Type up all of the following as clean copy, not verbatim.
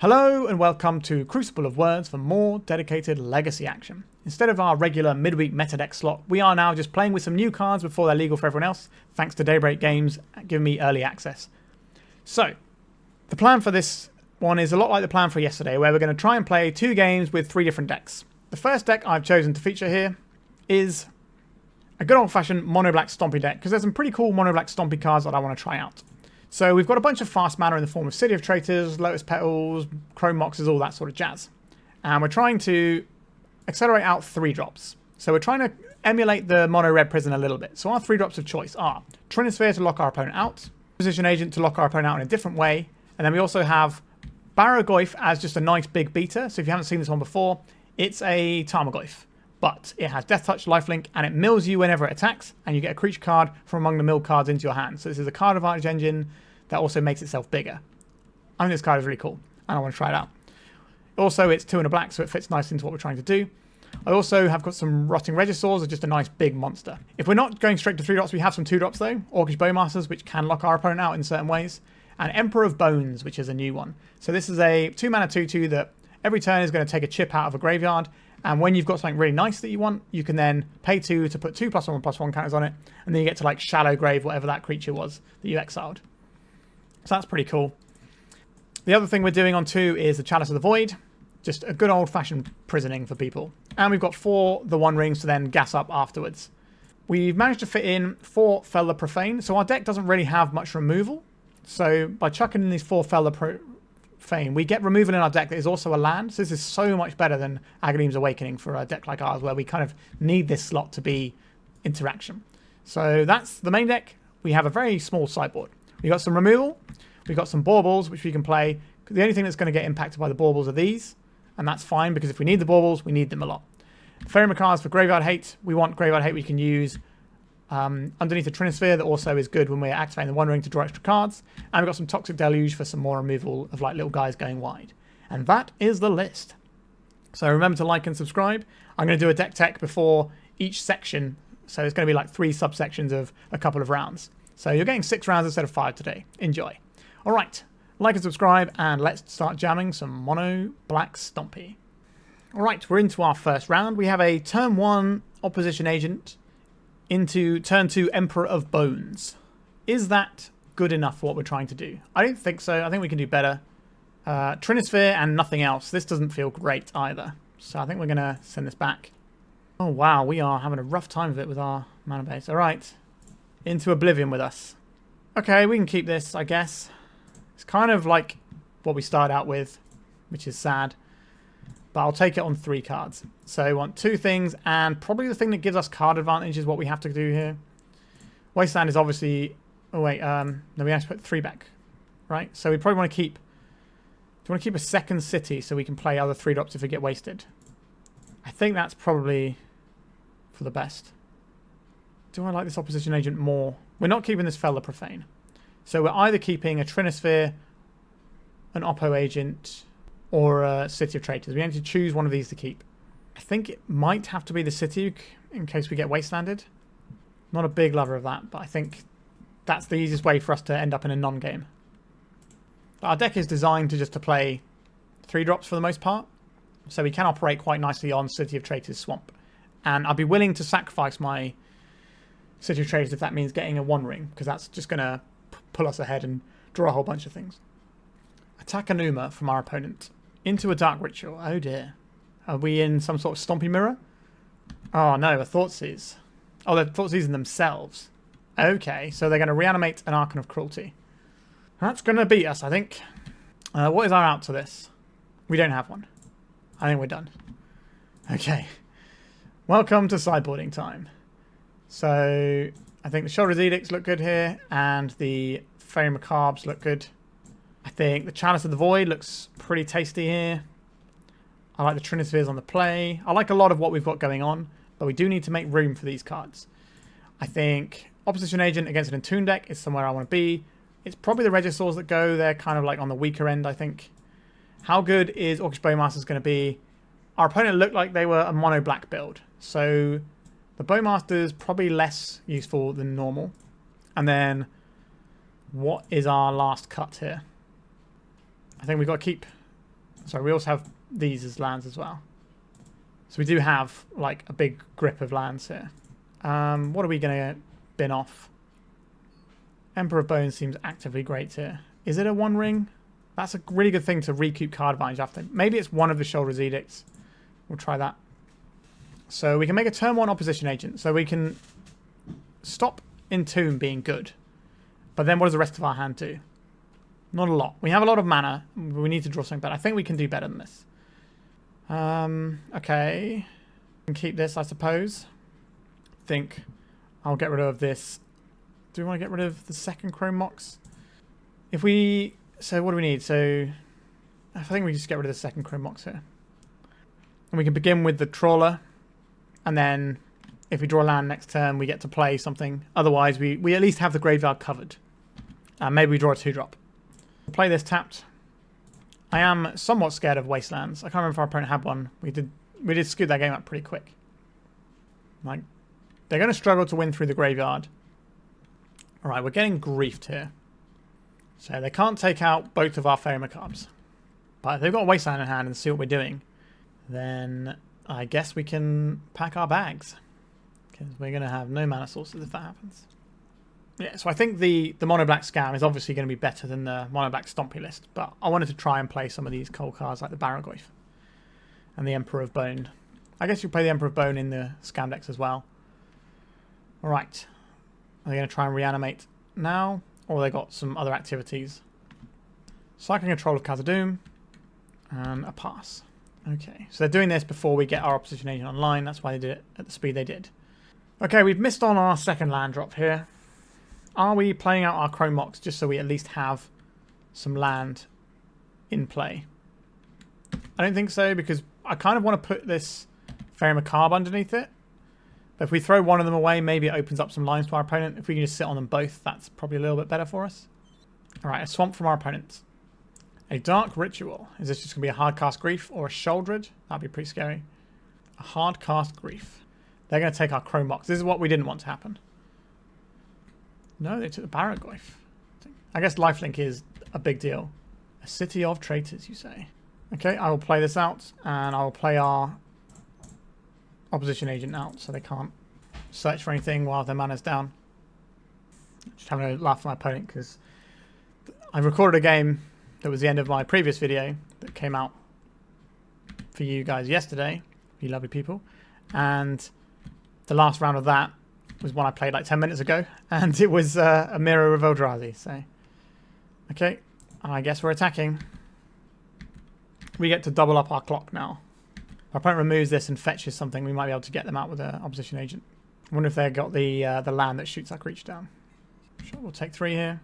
Hello and welcome to Crucible of Words for more dedicated legacy action. Instead of our regular midweek meta deck slot, we are now just playing with some new cards before they're legal for everyone else, thanks to Daybreak Games giving me early access. So, the plan for this one is a lot like the plan for yesterday, where we're going to try and play 2 games with 3 different decks. The first deck I've chosen to feature here is a good old-fashioned mono-black stompy deck, because there's some pretty cool mono-black stompy cards that I want to try out. So we've got a bunch of fast mana in the form of City of Traitors, Lotus Petals, Chrome Moxes, all that sort of jazz. And we're trying to accelerate out 3 drops. So we're trying to emulate the mono-red prison a little bit. So our 3 drops of choice are Trinisphere to lock our opponent out, Position Agent to lock our opponent out in a different way, and then we also have Barrowgoyf as just a nice big beater. So if you haven't seen this one before, it's a Tarmogoyf. But it has Death Touch, Lifelink, and it mills you whenever it attacks, and you get a creature card from among the milled cards into your hand. So this is a card advantage engine that also makes itself bigger. I think this card is really cool, and I want to try it out. Also, it's 2 and a black, so it fits nicely into what we're trying to do. I also have got some Rotting Regisaurs, just a nice big monster. If we're not going straight to 3 drops, we have some 2 drops though. Orcish Bowmasters, which can lock our opponent out in certain ways. And Emperor of Bones, which is a new one. So this is a 2 mana 2/2 that every turn is going to take a chip out of a graveyard. And when you've got something really nice that you want, you can then pay 2 to put 2+1/+1 counters on it. And then you get to like Shallow Grave, whatever that creature was that you exiled. So that's pretty cool. The other thing we're doing on 2 is the Chalice of the Void. Just a good old-fashioned prisoning for people. And we've got 4 the One Rings to then gas up afterwards. We've managed to fit in 4 Fell the Profane. So our deck doesn't really have much removal. So by chucking in these 4 Fell the Profane, we get removal in our deck that is also a land. So this is so much better than Aghanim's Awakening for a deck like ours, where we kind of need this slot to be interaction. So that's the main deck. We have a very small sideboard. We got some removal. We've got some baubles, which we can play. The only thing that's going to get impacted by the baubles are these, and that's fine, because if we need the baubles, we need them a lot. Faerie Macabre for Graveyard Hate. We want Graveyard Hate we can use underneath the Trinisphere that also is good when we're activating the One Ring to draw extra cards. And we've got some Toxic Deluge for some more removal of like little guys going wide. And that is the list. So remember to like and subscribe. I'm going to do a deck tech before each section. So it's going to be like 3 subsections of a couple of rounds. So you're getting 6 rounds instead of 5 today. Enjoy. All right, like and subscribe, and let's start jamming some mono black stompy. All right, we're into our first round. We have a turn 1 Opposition Agent into turn 2 Emperor of Bones. Is that good enough for what we're trying to do? I don't think so. I think we can do better. Trinisphere and nothing else. This doesn't feel great either. So I think we're going to send this back. Oh, wow. We are having a rough time of it with our mana base. All right. Into Oblivion with us. Okay, we can keep this, I guess. It's kind of like what we started out with, which is sad. But I'll take it on 3 cards. So we want 2 things, and probably the thing that gives us card advantage is what we have to do here. Wasteland is obviously... Oh, wait. No, we have to put 3 back. Right? So we probably want to keep... Do you want to keep a second city so we can play other 3 drops if we get wasted? I think that's probably for the best. Do I like this Opposition Agent more? We're not keeping this Fell the Profane. So we're either keeping a Trinisphere, an Oppo Agent, or a City of Traitors. We need to choose one of these to keep. I think it might have to be the City in case we get wastelanded. Not a big lover of that, but I think that's the easiest way for us to end up in a non-game. Our deck is designed to play 3 drops for the most part, so we can operate quite nicely on City of Traitors Swamp. And I'd be willing to sacrifice my City of Traitors if that means getting a One Ring, because that's just going to pull us ahead and draw a whole bunch of things. Attack Anuma from our opponent. Into a Dark Ritual. Oh dear. Are we in some sort of Stompy Mirror? Oh no, a Thoughtseize. Oh, they're Thoughtseizing themselves. Okay, so they're going to reanimate an Archon of Cruelty. That's going to beat us, I think. What is our out to this? We don't have one. I think we're done. Okay. Welcome to sideboarding time. So I think the Sheoldred's Edicts look good here, and the Faerie Macabres look good. I think the Chalice of the Void looks pretty tasty here. I like the Trinispheres on the play. I like a lot of what we've got going on, but we do need to make room for these cards. I think Opposition Agent against an Entombed deck is somewhere I want to be. It's probably the Regisaurs that go. They're kind of like on the weaker end, I think. How good is Orcish Bowmasters going to be? Our opponent looked like they were a mono black build, so the Bowmasters probably less useful than normal. And then what is our last cut here? I think we've got to keep So we also have these as lands as well. So we do have like a big grip of lands here. What are we going to bin off? Emperor of Bones seems actively great here. Is it a one ring? That's a really good thing to recoup card advantage after. Maybe it's one of the Sheoldred's Edicts. We'll try that. So we can make a turn 1 opposition agent. So we can stop Entomb being good. But then what does the rest of our hand do? Not a lot. We have a lot of mana. We need to draw something better. I think we can do better than this. Okay. We can keep this, I suppose. I think I'll get rid of this. Do we want to get rid of the second Chrome Mox? If we... So what do we need? So I think we just get rid of the second Chrome Mox here. And we can begin with the Trawler. And then if we draw land next turn, we get to play something. Otherwise, we at least have the graveyard covered. Maybe we draw a 2-drop. We'll play this tapped. I am somewhat scared of Wastelands. I can't remember if our opponent had one. We did scoot that game up pretty quick. Like, they're going to struggle to win through the graveyard. Alright, we're getting griefed here. So they can't take out both of our Faerie Macabres. But if they've got a Wasteland in hand and see what we're doing, then I guess we can pack our bags. Because we're going to have no mana sources if that happens. Yeah, so I think the Mono Black Scam is obviously going to be better than the Mono Black Stompy list. But I wanted to try and play some of these cold cards like the Barrowgoyf and the Emperor of Bone. I guess you play the Emperor of Bone in the Scam decks as well. Alright. Are they going to try and reanimate now? Or they got some other activities? Cycling a Troll of Khazad-dûm. And a pass. Okay, so they're doing this before we get our opposition agent online. That's why they did it at the speed they did. Okay, we've missed on our second land drop here. Are we playing out our Chrome Mox just so we at least have some land in play? I don't think so, because I kind of want to put this Faerie Macabre underneath it. But if we throw one of them away, maybe it opens up some lines to our opponent. If we can just sit on them both, that's probably a little bit better for us. Alright, a Swamp from our opponent. A Dark Ritual. Is this just going to be a hard cast Grief or a Sheoldred? That'd be pretty scary. A hard cast Grief. They're going to take our Chrome Mox. This is what we didn't want to happen. No, they took the Barrowgoyf. I guess lifelink is a big deal. A City of Traitors, you say. Okay, I will play this out, and I will play our opposition agent out so they can't search for anything while their mana's down. Just having a laugh at my opponent because I recorded a game that was the end of my previous video that came out for you guys yesterday, you lovely people, and the last round of that was one I played like 10 minutes ago, and it was a mirror of Eldrazi. So, okay, I guess we're attacking. We get to double up our clock now. If our opponent removes this and fetches something, we might be able to get them out with an opposition agent. I wonder if they've got the land that shoots our creature down. Sure, we'll take 3 here.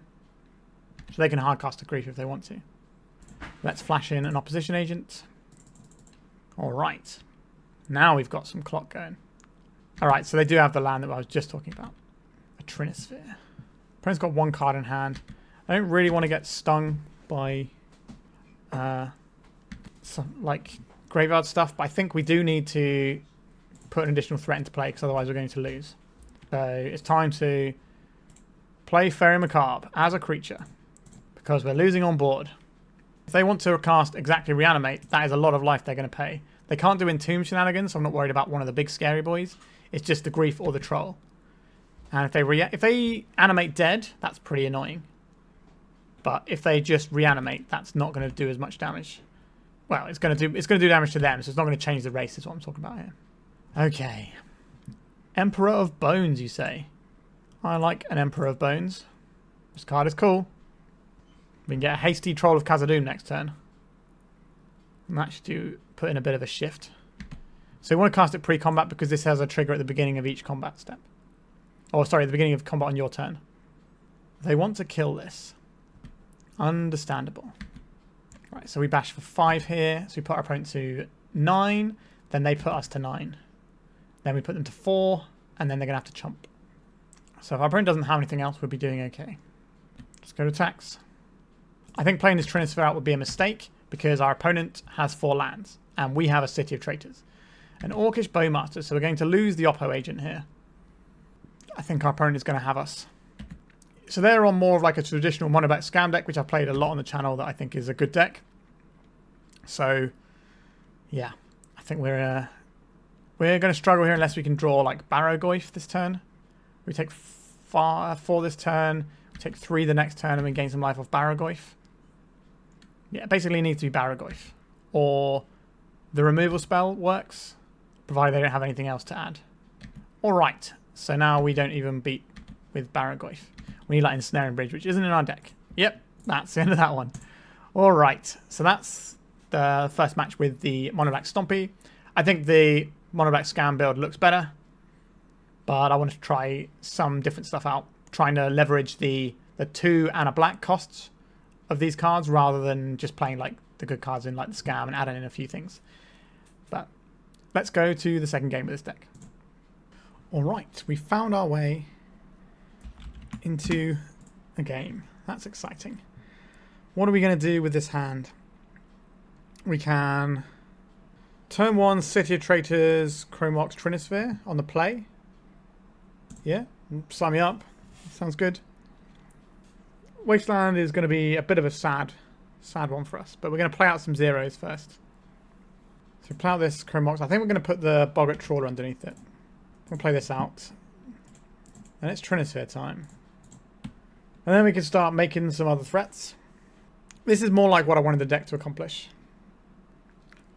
So they can hardcast a Grief if they want to. Let's flash in an opposition agent. Alright. Now we've got some clock going. Alright, so they do have the land that I was just talking about. A Trinisphere. Opponent's got 1 card in hand. I don't really want to get stung by some, like, graveyard stuff, but I think we do need to put an additional threat into play because otherwise we're going to lose. So it's time to play Faerie Macabre as a creature because we're losing on board. If they want to cast exactly Reanimate, that is a lot of life they're going to pay. They can't do Entomb shenanigans, so I'm not worried about one of the big scary boys. It's just the Grief or the Troll. And if they animate dead, that's pretty annoying. But if they just reanimate, that's not going to do as much damage. Well, it's going to do damage to them, so it's not going to change the race, is what I'm talking about here. Okay. Emperor of Bones, you say? I like an Emperor of Bones. This card is cool. We can get a hasty Troll of Khazad-dûm next turn. And that should put in a bit of a shift. So you want to cast it pre-combat because this has a trigger at the beginning of each combat step. Oh, sorry, the beginning of combat on your turn. They want to kill this. Understandable. Right, so we bash for 5 here. So we put our opponent to 9. Then they put us to 9. Then we put them to 4. And then they're going to have to chump. So if our opponent doesn't have anything else, we'll be doing okay. Let's go to attacks. I think playing this Trinisphere out would be a mistake because our opponent has 4 lands. And we have a City of Traitors. An Orcish Bowmasters. So we're going to lose the Oppo agent here. I think our opponent is going to have us. So they're on more of like a traditional monobet scam deck, which I've played a lot on the channel that I think is a good deck. So, yeah, I think we're going to struggle here unless we can draw like Barrowgoyf this turn. We take 4 this turn, we take 3 the next turn, and we gain some life off Barrowgoyf. Yeah, it basically needs to be Barrowgoyf. Or the removal spell works, provided they don't have anything else to add. Alright, so now we don't even beat with Barrowgoyf. We need like Ensnaring Bridge, which isn't in our deck. Yep, that's the end of that one. Alright, so that's the first match with the Mono Black Stompy. I think the Mono Black Scam build looks better, but I want to try some different stuff out, trying to leverage the 2 and a black costs of these cards rather than just playing like the good cards in like the Scam and adding in a few things. But let's go to the second game of this deck. Alright, we found our way into a game. That's exciting. What are we going to do with this hand? We can turn 1 City of Traitors, Chrome Mox, Trinisphere on the play. Yeah, sign me up. Sounds good. Wasteland is going to be a bit of a sad one for us, but we're going to play out some zeros first. So play out this Chrome Mox. I think we're going to put the Boggart Trawler underneath it. We'll play this out. And it's Trinisphere time. And then we can start making some other threats. This is more like what I wanted the deck to accomplish.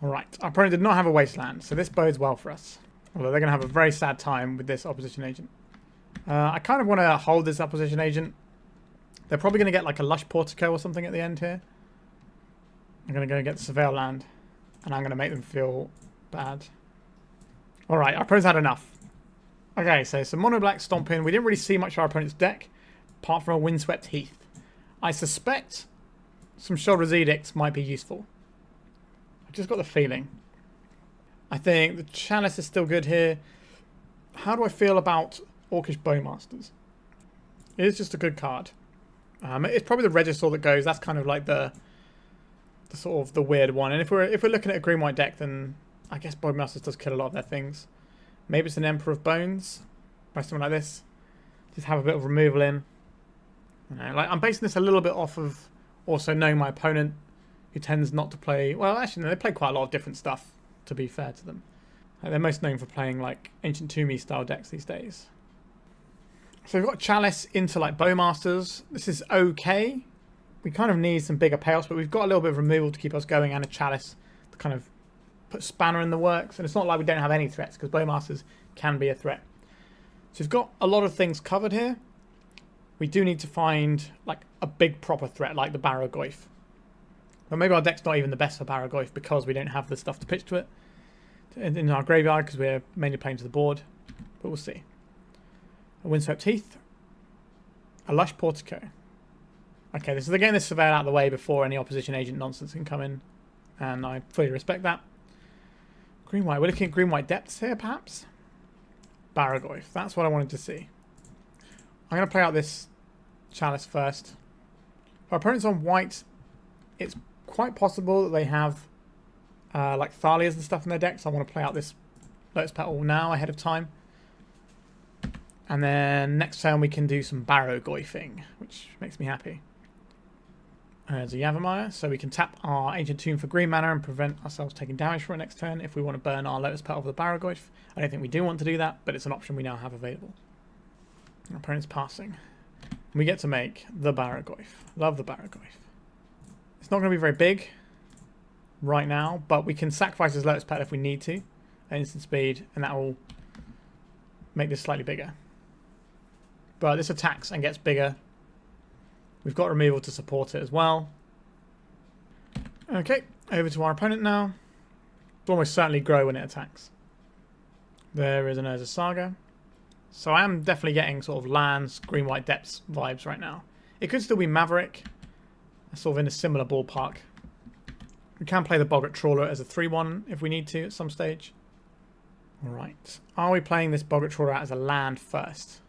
Alright, our opponent did not have a Wasteland, so this bodes well for us. Although they're going to have a very sad time with this opposition agent. I kind of want to hold this opposition agent. They're probably going to get like a Lush Portico or something at the end here. I'm going to go get the Surveil land, and I'm going to make them feel bad. Alright, our opponent's had enough. Okay, so some Mono Black Stomping. We didn't really see much of our opponent's deck, apart from a Windswept Heath. I suspect some Sheoldred's Edict might be useful. I've just got the feeling. I think the Chalice is still good here. How do I feel about Orcish Bowmasters? It is just a good card. It's probably the Regisaur that goes. That's kind of like the sort of the weird one. And if we're looking at a green-white deck, then I guess Bowmasters does kill a lot of their things. Maybe it's an Emperor of Bones, or something like this. Just have a bit of removal in. You know, like I'm basing this a little bit off of also knowing my opponent, who tends not to play. Well, actually, no, they play quite a lot of different stuff. To be fair to them, they're most known for playing like Ancient Tombey style decks these days. So we've got Chalice into like Bowmasters. This is okay. We kind of need some bigger payoffs, but we've got a little bit of removal to keep us going and a Chalice to kind of put a spanner in the works. And it's not like we don't have any threats, because Bowmasters can be a threat. So we've got a lot of things covered here. We do need to find like a big proper threat like the Barrowgoyf. But maybe our deck's not even the best for Barrowgoyf because we don't have the stuff to pitch to it in our graveyard, because we're mainly playing to the board. But we'll see. A Windswept Heath. A Lush Portico. Okay, this is getting this Surveil out of the way before any opposition agent nonsense can come in. And I fully respect that. Green-white. We're looking at green-white depths here, perhaps? Barrowgoyf. That's what I wanted to see. I'm going to play out this Chalice first. If our opponent's on white, it's quite possible that they have like Thalias and stuff in their deck, so I want to play out this Lotus Petal now ahead of time. And then next turn we can do some Barrowgoyfing, which makes me happy. There's a Yawgmoth, so we can tap our Ancient Tomb for green mana and prevent ourselves taking damage for it next turn if we want to burn our Lotus Petal for the Barrowgoyf. I don't think we do want to do that, but it's an option we now have available. Our opponent's passing. We get to make the Barrowgoyf. Love the Barrowgoyf. It's not going to be very big right now, but we can sacrifice his Lotus Petal if we need to at instant speed, and that will make this slightly bigger. But this attacks and gets bigger. We've got removal to support it as well. Okay, over to our opponent now. It'll almost certainly grow when it attacks. There is an Urza Saga. So I am definitely getting sort of lands, green-white depths vibes right now. It could still be Maverick, sort of in a similar ballpark. We can play the Boggart Trawler as a 3-1 if we need to at some stage. Alright, are we playing this Boggart Trawler out as a land first?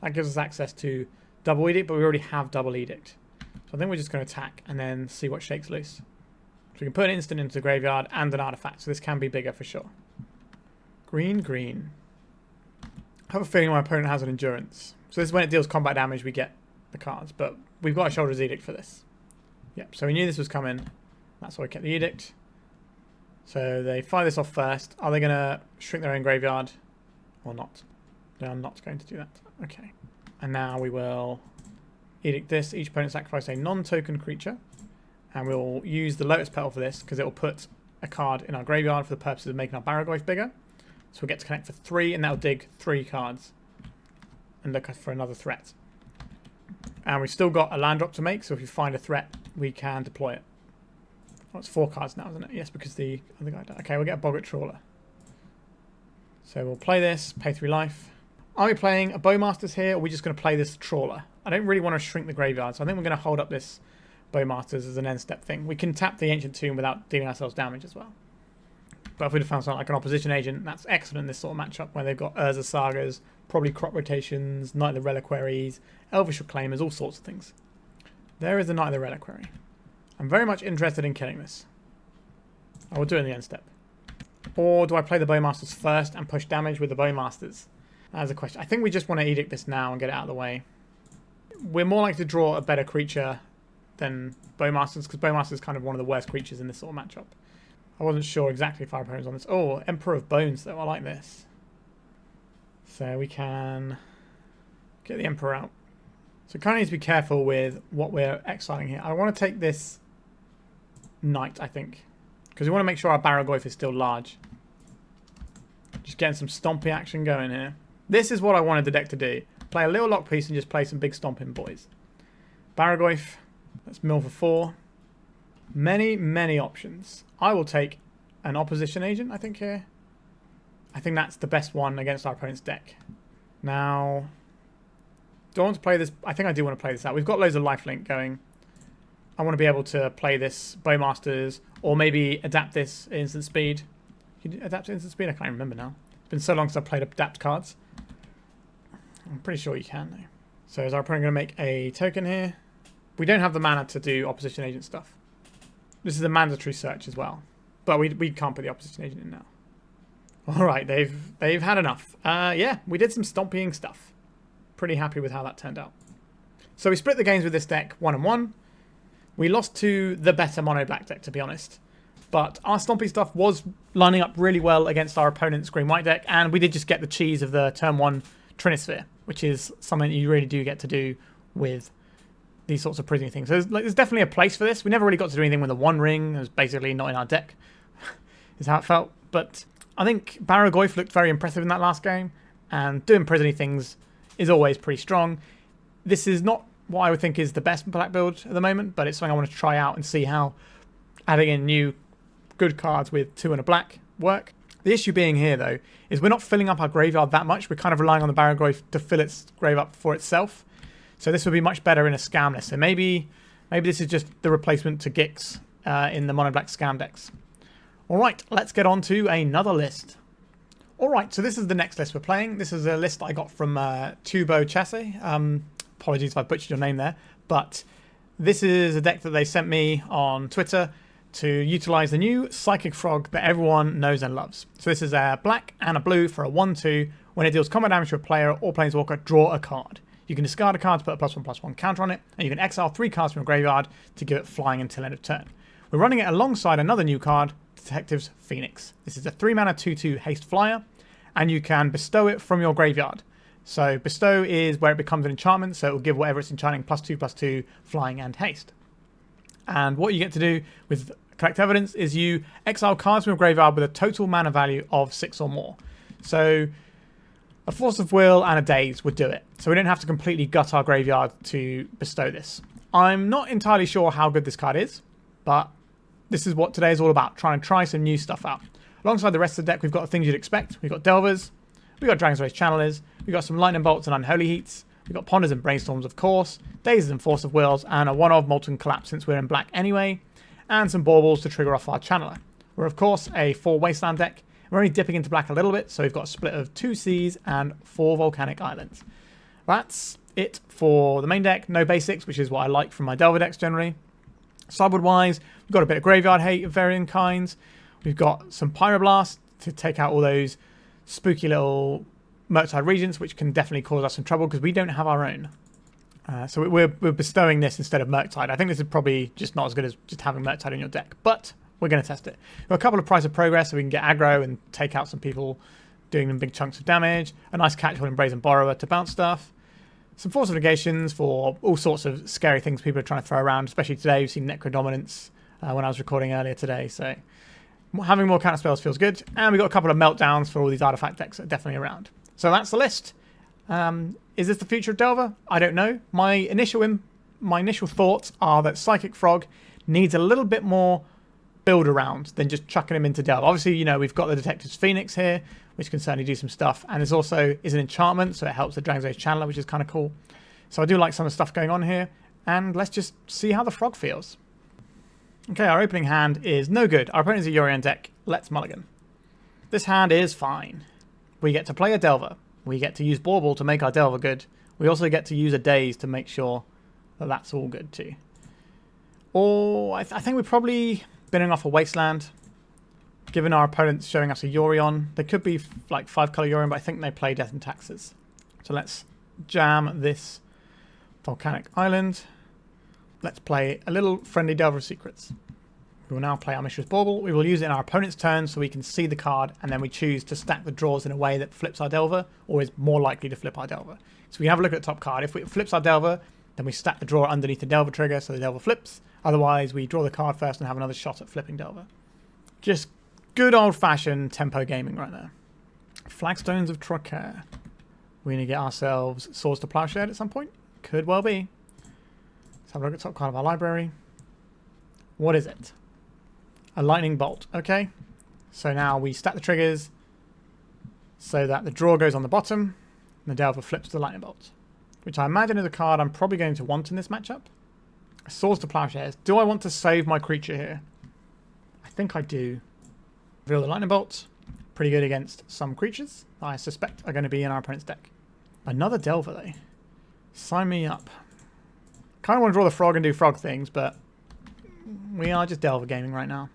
That gives us access to double Edict, but we already have double Edict. So I think we're just going to attack and then see what shakes loose. So we can put an instant into the graveyard and an artifact, so this can be bigger for sure. Green, green. I have a feeling my opponent has an endurance. So this is when it deals combat damage, we get the cards, but we've got a Sheoldred's Edict for this. Yep, so we knew this was coming. That's why we kept the Edict. So they fire this off first. Are they going to shrink their own graveyard or not? They are not going to do that. Okay. And now we will Edict this. Each opponent sacrifice a non-token creature. And we'll use the Lotus Petal for this because it will put a card in our graveyard for the purposes of making our Barrowgoyf bigger. So we'll get to connect for 3 and that'll dig 3 cards and look for another threat. And we've still got a land drop to make, so if you find a threat, we can deploy it. Oh, it's 4 cards now, isn't it? Yes, because the other guy died. Okay, we'll get a Boggart Trawler. So we'll play this, pay 3 life. Are we playing a Bowmasters here, or are we just going to play this Trawler? I don't really want to shrink the graveyard, so I think we're going to hold up this Bowmasters as an end step thing. We can tap the Ancient Tomb without dealing ourselves damage as well. But if we'd have found something like an opposition agent, that's excellent in this sort of matchup where they've got Urza Sagas, probably Crop Rotations, Knight of the Reliquaries, Elvish Reclaimers, all sorts of things. There is the Knight of the Reliquary. I'm very much interested in killing this. I will do it in the end step. Or do I play the Bowmasters first and push damage with the Bowmasters? That's a question. I think we just want to Edict this now and get it out of the way. We're more likely to draw a better creature than Bowmasters, because Bowmasters is kind of one of the worst creatures in this sort of matchup. I wasn't sure exactly if our opponent was on this. Oh, Emperor of Bones, though. I like this. So we can get the Emperor out. So kind of need to be careful with what we're exiling here. I want to take this Knight, I think, because we want to make sure our Barrowgoyf is still large. Just getting some stompy action going here. This is what I wanted the deck to do. Play a little lock piece and just play some big stomping boys. Barrowgoyf. Let's mill for 4. Many, many options. I will take an opposition agent, I think, here. I think that's the best one against our opponent's deck. Now, do I want to play this? I think I do want to play this out. We've got loads of lifelink going. I want to be able to play this Bowmasters or maybe adapt this at instant speed. Can you adapt to instant speed? I can't remember now. It's been so long since I've played adapt cards. I'm pretty sure you can, though. So is our opponent going to make a token here? We don't have the mana to do opposition agent stuff. This is a mandatory search as well. But we can't put the opposition agent in now. Alright, they've had enough. Yeah, we did some stomping stuff. Pretty happy with how that turned out. So we split the games with this deck 1-1. We lost to the better mono black deck, to be honest. But our stompy stuff was lining up really well against our opponent's green white deck, and we did just get the cheese of the turn 1 Trinisphere, which is something you really do get to do with these sorts of prisoning things. So there's definitely a place for this. We never really got to do anything with the One Ring. It was basically not in our deck, is how it felt. But I think Barrowgoyf looked very impressive in that last game, and doing prisoning things is always pretty strong. This is not what I would think is the best black build at the moment, but it's something I want to try out and see how adding in new good cards with 2 and a black work. The issue being here, though, is we're not filling up our graveyard that much. We're kind of relying on the Barrowgoyf to fill its grave up for itself. So this would be much better in a scam list. So maybe this is just the replacement to Gix in the mono black scam decks. All right, let's get on to another list. All right, so this is the next list we're playing. This is a list I got from Tubo Chasse. Apologies if I butchered your name there, but this is a deck that they sent me on Twitter to utilize the new Psychic Frog that everyone knows and loves. So this is a black and a blue for a 1/2. When it deals combat damage to a player or planeswalker, draw a card. You can discard a card to put a +1/+1 counter on it, and you can exile 3 cards from your graveyard to give it flying until end of turn. We're running it alongside another new card, Detective's Phoenix. This is a 3-mana 2/2 haste flyer, and you can bestow it from your graveyard. So bestow is where it becomes an enchantment, so it will give whatever it's enchanting +2/+2 flying and haste. And what you get to do with Collect Evidence is you exile cards from your graveyard with a total mana value of 6 or more. So a Force of Will and a Daze would do it. So we don't have to completely gut our graveyard to bestow this. I'm not entirely sure how good this card is, but this is what today is all about, trying to try some new stuff out. Alongside the rest of the deck, we've got the things you'd expect. We've got Delvers, we've got Dragon's Race Channelers, we've got some Lightning Bolts and Unholy Heats, we've got Ponders and Brainstorms, of course, Dazes and Force of Wills, and a one-of Motlen Collapse since we're in black anyway, and some Baubles to trigger off our Channeler. We're, of course, a 4 Wasteland deck. We're only dipping into black a little bit, so we've got a split of 2 seas and 4 volcanic islands. That's it for the main deck. No basics, which is what I like from my Delver decks generally. Sideboard-wise, we've got a bit of graveyard hate of varying kinds. We've got some Pyroblast to take out all those spooky little Murktide Regents, which can definitely cause us some trouble because we don't have our own. So we're bestowing this instead of Murktide. I think this is probably just not as good as just having Murktide in your deck, but we're going to test it. We've got a couple of Price of Progress so we can get aggro and take out some people doing them big chunks of damage. A nice catch-all in Brazen Borrower to bounce stuff. Some Force of Negations for all sorts of scary things people are trying to throw around, especially today. We've seen Necrodominance when I was recording earlier today, so having more counter spells feels good. And we've got a couple of meltdowns for all these artifact decks that are definitely around. So that's the list. Is this the future of Delver? I don't know. My initial thoughts are that Psychic Frog needs a little bit more build around than just chucking him into Delver. Obviously, you know, we've got the Detective's Phoenix here, which can certainly do some stuff. And it's also is an enchantment, so it helps the Dragon's Age Channeler, which is kind of cool. So I do like some of the stuff going on here. And let's just see how the Frog feels. Okay, our opening hand is no good. Our opponent's a Yorion deck. Let's mulligan. This hand is fine. We get to play a Delver. We get to use Bauble to make our Delver good. We also get to use a Daze to make sure that that's all good too. Or I think we're probably binning off a Wasteland. Given our opponents showing us a Yorion. They could be like 5-color Yorion, but I think they play Death and Taxes. So let's jam this Volcanic Island. Let's play a little friendly Delver of Secrets. We will now play our Mishra's Bauble. We will use it in our opponent's turn so we can see the card, and then we choose to stack the draws in a way that flips our Delver, or is more likely to flip our Delver. So we have a look at the top card. If it flips our Delver, then we stack the draw underneath the Delver trigger so the Delver flips. Otherwise, we draw the card first and have another shot at flipping Delver. Just good old-fashioned tempo gaming right there. Flagstones of Trocaire. We're going to get ourselves Swords to Plowshare at some point. Could well be. Let's have a look at the top card of our library. What is it? A Lightning Bolt. Okay. So now we stack the triggers so that the draw goes on the bottom and the Delver flips the Lightning Bolt, which I imagine is a card I'm probably going to want in this matchup. Swords to Plowshares. Do I want to save my creature here? I think I do. Reveal the Lightning Bolt. Pretty good against some creatures I suspect are going to be in our opponent's deck. Another Delver, though. Sign me up. Kind of want to draw the Frog and do Frog things, but we are just Delver gaming right now.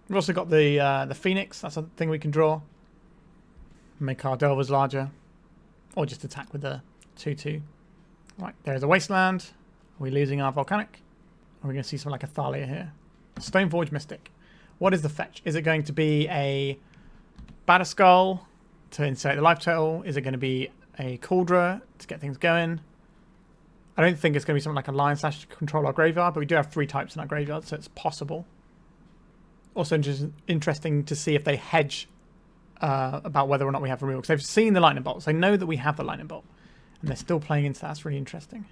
We've also got the Phoenix. That's a thing we can draw. Make our Delvers larger. Or just attack with the 2/2. Right, there's a Wasteland. Are we losing our Volcanic? Are we going to see something like a Thalia here? Stoneforge Mystic. What is the fetch? Is it going to be a Batterskull to insert the life total? Is it going to be a Cauldra to get things going? I don't think it's going to be something like a Lion Slash to control our graveyard, but we do have 3 types in our graveyard, so it's possible. Also just interesting to see if they hedge about whether or not we have removal, because they've seen the Lightning Bolts. They know that we have the Lightning Bolt, and they're still playing into that. That's really interesting.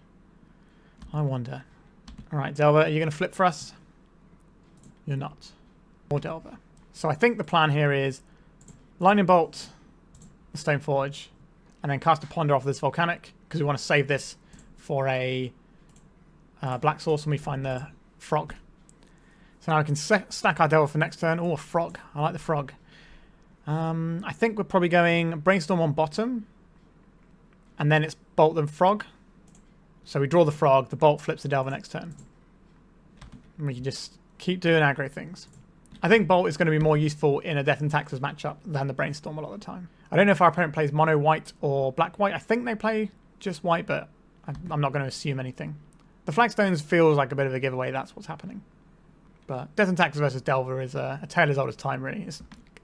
I wonder. Alright, Delver, are you going to flip for us? You're not. Or Delver. So I think the plan here is Lightning Bolt, the Stoneforge, and then cast a Ponder off this Volcanic, because we want to save this for a Black Source when we find the Frog. So now I can stack our Delver for next turn. Oh, a Frog. I like the Frog. I think we're probably going Brainstorm on bottom, and then it's Bolt then Frog. So we draw the Frog, the Bolt flips the Delver next turn. And we can just keep doing aggro things. I think Bolt is going to be more useful in a Death and Taxes matchup than the Brainstorm a lot of the time. I don't know if our opponent plays mono white or black white. I think they play just white, but I'm not going to assume anything. The Flagstones feels like a bit of a giveaway. That's what's happening. But Death and Taxes versus Delver is a tale as old as time, really.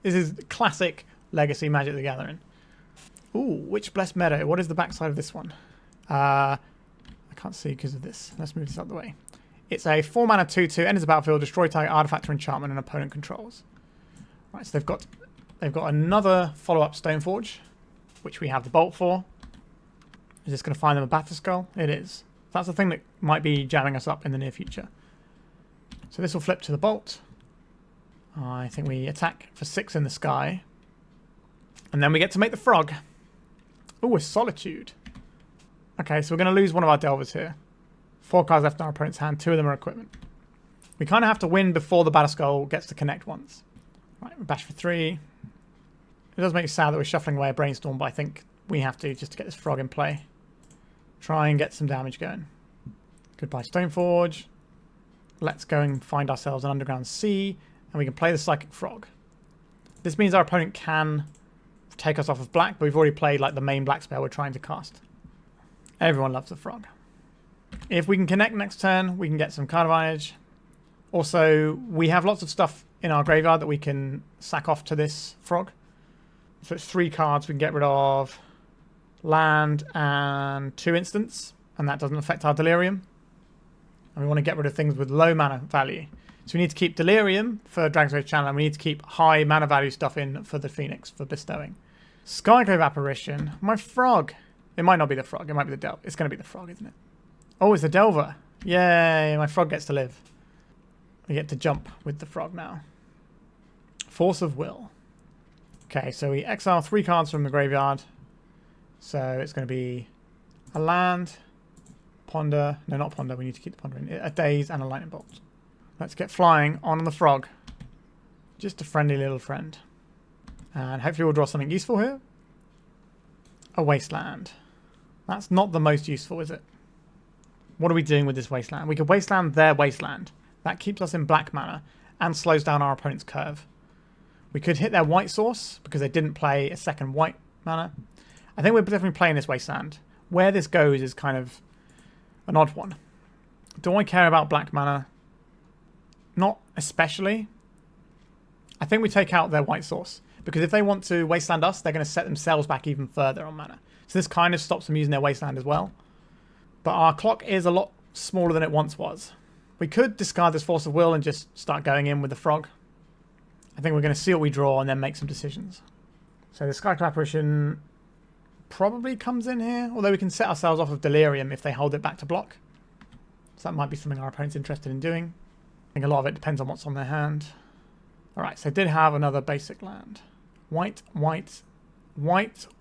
This is classic Legacy Magic the Gathering. Ooh, Witch Blessed Meadow. What is the backside of this one? I can't see because of this. Let's move this out of the way. It's a 4-mana 2/2, enters the battlefield, destroy target artifact or enchantment an opponent controls. Right, so they've got another follow-up Stoneforge, which we have the Bolt for. Is this going to find them a Batterskull? It is. That's the thing that might be jamming us up in the near future. So this will flip to the Bolt. I think we attack for 6 in the sky. And then we get to make the Frog. Ooh, a Solitude. Okay, so we're going to lose one of our Delvers here. 4 cards left in our opponent's hand. 2 of them are equipment. We kind of have to win before the Batterskull gets to connect once. Right, we bash for 3. It does make me sad that we're shuffling away a Brainstorm, but I think we have to just to get this Frog in play. Try and get some damage going. Goodbye Stoneforge. Let's go and find ourselves an Underground Sea, and we can play the Psychic Frog. This means our opponent can take us off of black, but we've already played like the main black spell we're trying to cast. Everyone loves the Frog. If we can connect next turn, we can get some card advantage. Also, we have lots of stuff in our graveyard that we can sack off to this frog. So it's 3 cards we can get rid of. Land and 2 instants. And that doesn't affect our Delirium. And we want to get rid of things with low mana value. So we need to keep Delirium for Dragon's Rage Channel, and we need to keep high mana value stuff in for the Phoenix, for bestowing. Skyclave Apparition. My frog. It might not be the frog. It might be the Delver. It's going to be the frog, isn't it? Oh, it's the Delver. Yay, my frog gets to live. We get to jump with the frog now. Force of Will. Okay, so we exile 3 cards from the graveyard. So it's going to be a land, Ponder. No, not Ponder. We need to keep the Ponder in. A Daze and a Lightning Bolt. Let's get flying on the frog. Just a friendly little friend. And hopefully we'll draw something useful here. A Wasteland. That's not the most useful, is it? What are we doing with this Wasteland? We could Wasteland their Wasteland. That keeps us in black mana and slows down our opponent's curve. We could hit their white source because they didn't play a second white mana. I think we're definitely playing this Wasteland. Where this goes is kind of an odd one. Do I care about black mana? Not especially. I think we take out their white source. Because if they want to Wasteland us, they're going to set themselves back even further on mana. So this kind of stops them using their Wasteland as well. But our clock is a lot smaller than it once was. We could discard this Force of Will and just start going in with the frog. I think we're going to see what we draw and then make some decisions. So the Skyclave Apparition probably comes in here. Although we can set ourselves off of Delirium if they hold it back to block. So that might be something our opponent's interested in doing. I think a lot of it depends on what's on their hand. Alright, so they did have another basic land. White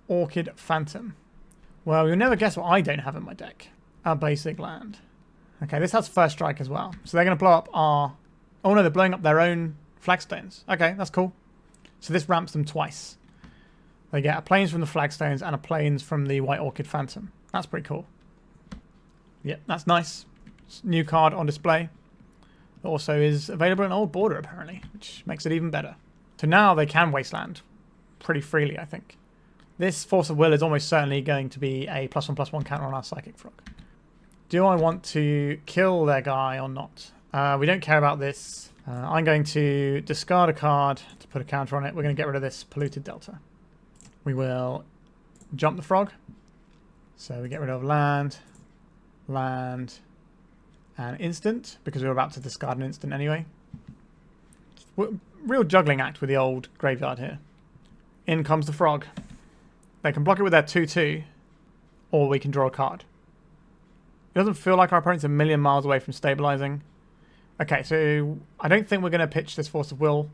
Orchid Phantom. Well, you'll never guess what I don't have in my deck. A basic land. Okay, this has first strike as well. So they're going to blow up our... Oh no, they're blowing up their own flagstones. Okay, that's cool. So this ramps them twice. They get a plains from the flagstones and a plains from the White Orchid Phantom. That's pretty cool. Yep, that's nice. New card on display. It also is available in Old Border apparently, which makes it even better. So now they can Wasteland pretty freely, I think. This Force of Will is almost certainly going to be a +1/+1 counter on our Psychic Frog. Do I want to kill their guy or not? We don't care about this. I'm going to discard a card to put a counter on it. We're going to get rid of this Polluted Delta. We will jump the frog. So we get rid of land, and instant, because we're about to discard an instant anyway. Real juggling act with the old graveyard here. In comes the frog. They can block it with their 2/2, or we can draw a card. It doesn't feel like our opponent's a million miles away from stabilizing. Okay, so I don't think we're going to pitch this Force of Will.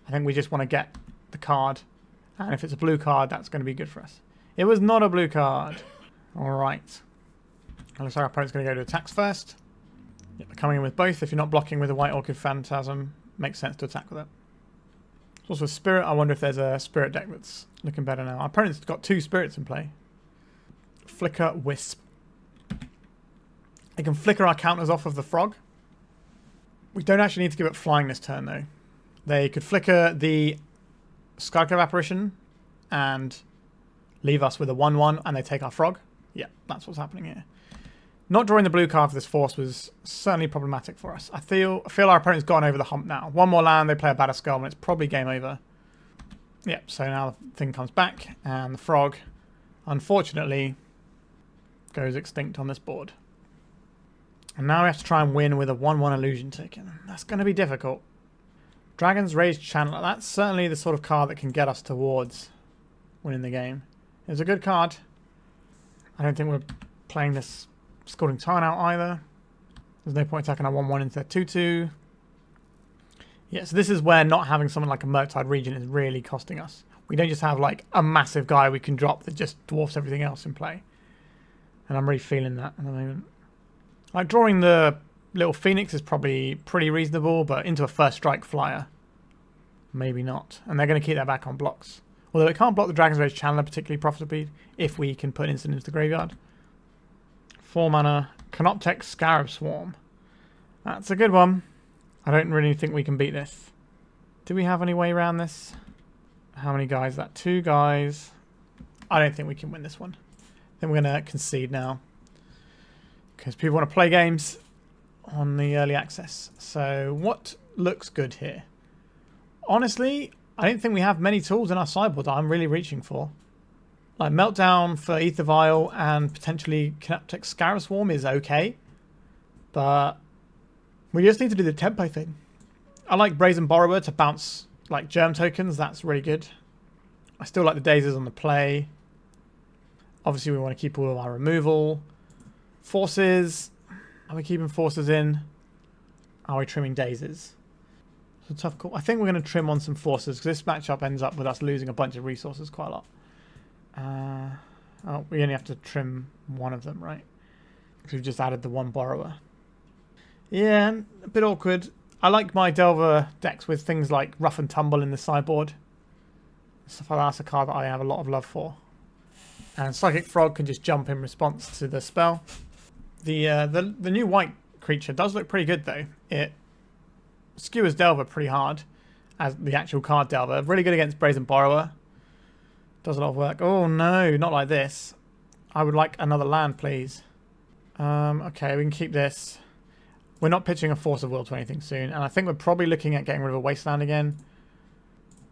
I think we just want to get the card. And if it's a blue card, that's going to be good for us. It was not a blue card. Alright. Looks like our opponent's going to go to attacks first. Yep, they're coming in with both. If you're not blocking with a White Orchid Phantasm, makes sense to attack with it. There's also a Spirit. I wonder if there's a Spirit deck that's looking better now. Our opponent's got 2 Spirits in play. Flicker Wisp. They can flicker our counters off of the frog. We don't actually need to give it flying this turn, though. They could flicker the Skyclave Apparition and leave us with a 1/1, and they take our frog. Yeah, that's what's happening here. Not drawing the blue card for this Force was certainly problematic for us. I feel our opponent's gone over the hump now. One more land, they play a Batterskull, and it's probably game over. Yep, so now the thing comes back, and the frog, unfortunately, goes extinct on this board. And now we have to try and win with a 1/1 illusion token. That's going to be difficult. Dragon's Rage Channeler. That's certainly the sort of card that can get us towards winning the game. It's a good card. I don't think we're playing this Scalding Tarn out either. There's no point attacking our 1/1 into their 2/2. Yeah, so this is where not having something like a Murktide Regent is really costing us. We don't just have like a massive guy we can drop that just dwarfs everything else in play. And I'm really feeling that at the moment. Like drawing the little Phoenix is probably pretty reasonable, but into a first strike flyer, maybe not. And they're going to keep that back on blocks. Although it can't block the Dragon's Rage Channeler particularly profitably if we can put an instant into the graveyard. 4 mana, Canoptech Scarab Swarm. That's a good one. I don't really think we can beat this. Do we have any way around this? How many guys is that? 2 guys. I don't think we can win this one. I think we're going to concede now. Because people want to play games. on the early access. So what looks good here? Honestly, I don't think we have many tools in our sideboard that I'm really reaching for. Like Meltdown for Ether Vial and potentially Synaptic Scarab Swarm is okay. But we just need to do the tempo thing. I like Brazen Borrower to bounce like germ tokens. That's really good. I still like the daisies on the play. Obviously we want to keep all of our removal. Forces. Are we keeping forces in? Are we trimming daisies? It's a tough call. I think we're going to trim on some forces because this matchup ends up with us losing a bunch of resources quite a lot. Oh, we only have to trim one of them, right? Because we've just added the one borrower. Yeah, a bit awkward. I like my Delver decks with things like Rough and Tumble in the sideboard. Stuff like that's a card that I have a lot of love for. And Psychic Frog can just jump in response to the spell. The new white creature does look pretty good though. It skewers Delver pretty hard as the actual card Delver. Really good against Brazen Borrower. Does a lot of work. Oh no, not like this. I would like another land, please. Okay, we can keep this. We're not pitching a Force of Will to anything soon, and I think we're probably looking at getting rid of a Wasteland again.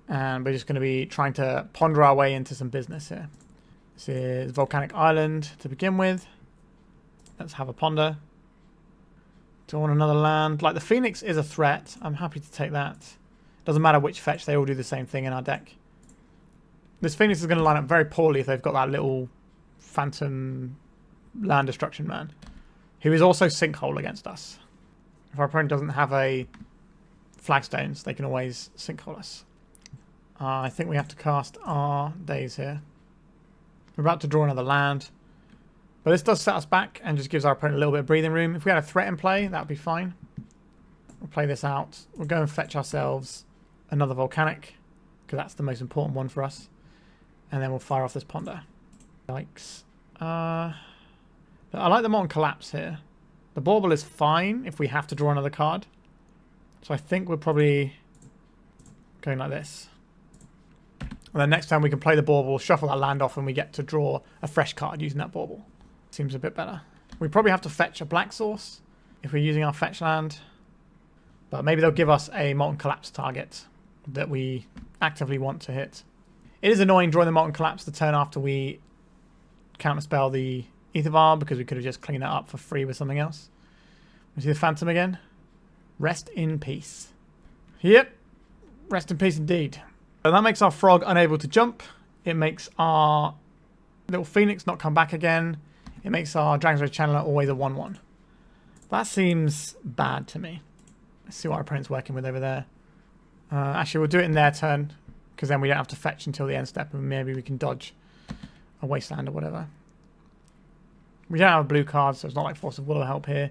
And we're just going to be trying to ponder our way into some business here. This is Volcanic Island to begin with. Let's have a ponder. Do I want another land? Like the Phoenix is a threat. I'm happy to take that. Doesn't matter which fetch, they all do the same thing in our deck. This Phoenix is going to line up very poorly if they've got that little phantom land destruction man, who is also Sinkhole against us. If our opponent doesn't have a flagstones, they can always Sinkhole us. I think we have to cast our days here. We're about to draw another land. But this does set us back and just gives our opponent a little bit of breathing room. If we had a threat in play, that would be fine. We'll play this out. We'll go and fetch ourselves another Volcanic, because that's the most important one for us. And then we'll fire off this Ponder. Yikes. I like the Motlen Collapse here. The Bauble is fine if we have to draw another card. So I think we're probably going like this. And then next time we can play the Bauble, shuffle that land off, and we get to draw a fresh card using that Bauble. Seems a bit better. We probably have to fetch a Black Source if we're using our fetch land. But maybe they'll give us a Motlen Collapse target that we actively want to hit. It is annoying drawing the Motlen Collapse the turn after we counterspell the Ether Vial, because we could have just cleaned that up for free with something else. We see the Phantom again. Rest in peace. Yep. Rest in peace indeed. So that makes our Frog unable to jump. It makes our little Phoenix not come back again. It makes our Dragon's Rage Channeler always a 1/1. That seems bad to me. Let's see what our opponent's working with over there. Actually, we'll do it in their turn, because then we don't have to fetch until the end step, and maybe we can dodge a Wasteland or whatever. We don't have a blue card, so it's not like Force of Will will help here.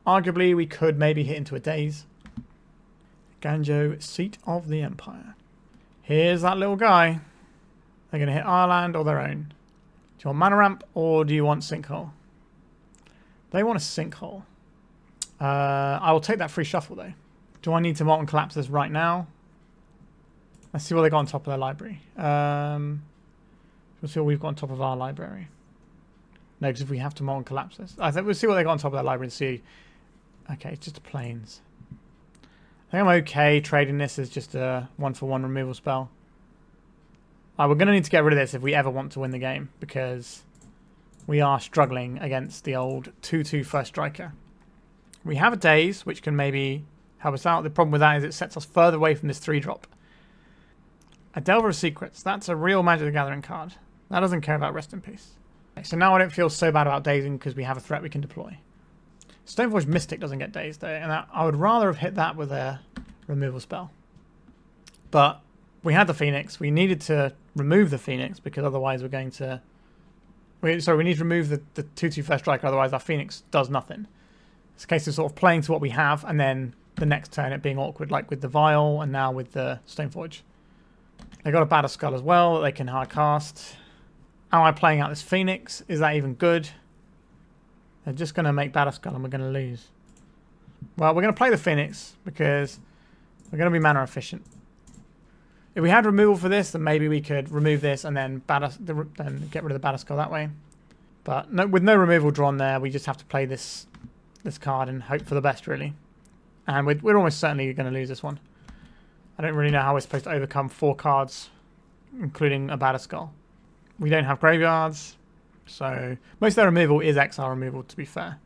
Arguably, we could maybe hit into a Daze. Ganjo, Seat of the Empire. Here's that little guy. They're going to hit our land or their own. Do you want Mana Ramp or do you want Sinkhole? They want a Sinkhole. I will take that free shuffle though. Do I need to Motlen Collapse this right now? Let's see what they got on top of their library. We'll see what we've got on top of our library. No, because if we have to Motlen Collapse this. I think we'll see what they got on top of their library and see. Okay, it's just a Plains. I think I'm okay trading this as just a 1-for-1 removal spell. We're going to need to get rid of this if we ever want to win the game, because we are struggling against the old 2/2 first striker. We have a Daze, which can maybe help us out. The problem with that is it sets us further away from this 3-drop. A Delver of Secrets. That's a real Magic the Gathering card. That doesn't care about Rest in Peace. Okay, so now I don't feel so bad about dazing because we have a threat we can deploy. Stoneforge Mystic doesn't get dazed though, and I would rather have hit that with a removal spell. But we had the Phoenix. We needed to remove the Phoenix because otherwise we're going to... we need to remove the 2/2 first striker, otherwise our Phoenix does nothing. It's a case of sort of playing to what we have and then the next turn it being awkward, like with the Vial and now with the Stoneforge. They got a Battle Skull as well that they can hard cast. Am I playing out this Phoenix? Is that even good? They're just going to make Battle Skull and we're going to lose. Well, we're going to play the Phoenix because we're going to be mana efficient. If we had removal for this, then maybe we could remove this and then get rid of the Battle Skull that way. But no, with no removal drawn there, we just have to play this this card and hope for the best, really. And we're almost certainly going to lose this one. I don't really know how we're supposed to overcome 4 cards, including a Batterskull. We don't have graveyards, so most of their removal is exile removal, to be fair.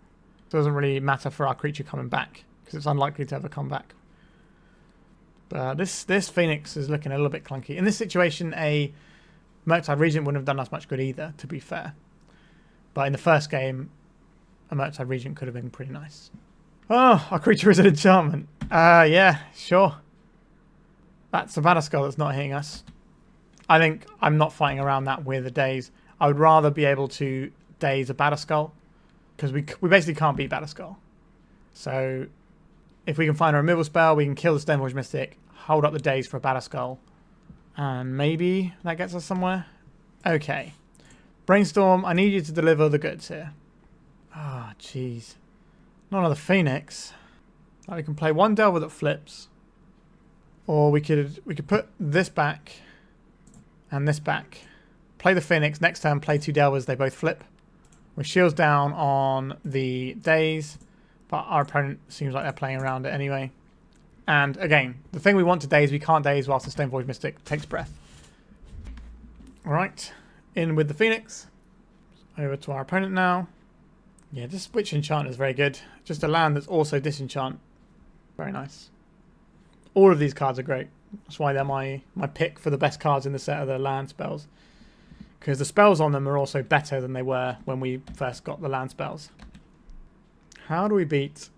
It doesn't really matter for our creature coming back, because it's unlikely to ever come back. But this Phoenix is looking a little bit clunky. In this situation, a Murktide Regent wouldn't have done us much good either, to be fair. But in the first game, a Murktide Regent could have been pretty nice. Oh, our creature is an enchantment. Yeah, sure. That's a Batterskull that's not hitting us. I think I'm not fighting around that with the Daze. I would rather be able to Daze a Batterskull, because we basically can't beat Batterskull. So if we can find a removal spell, we can kill the Stoneforge Mystic, hold up the Daze for a Batterskull, and maybe that gets us somewhere. Okay. Brainstorm, I need you to deliver the goods here. Ah, oh, jeez. Not another Phoenix. Now we can play one Delver that flips. Or we could put this back and this back. Play the Phoenix, next turn play 2 Delvers, they both flip. With shields down on the Daze, but our opponent seems like they're playing around it anyway. And again, the thing we want to Daze, we can't Daze whilst the Stoneforge Mystic takes breath. Alright, in with the Phoenix. Over to our opponent now. Yeah, this Witch Enchant is very good. Just a land that's also Disenchant. Very nice. All of these cards are great. That's why they're my pick for the best cards in the set of the land spells. Because the spells on them are also better than they were when we first got the land spells. How do we beat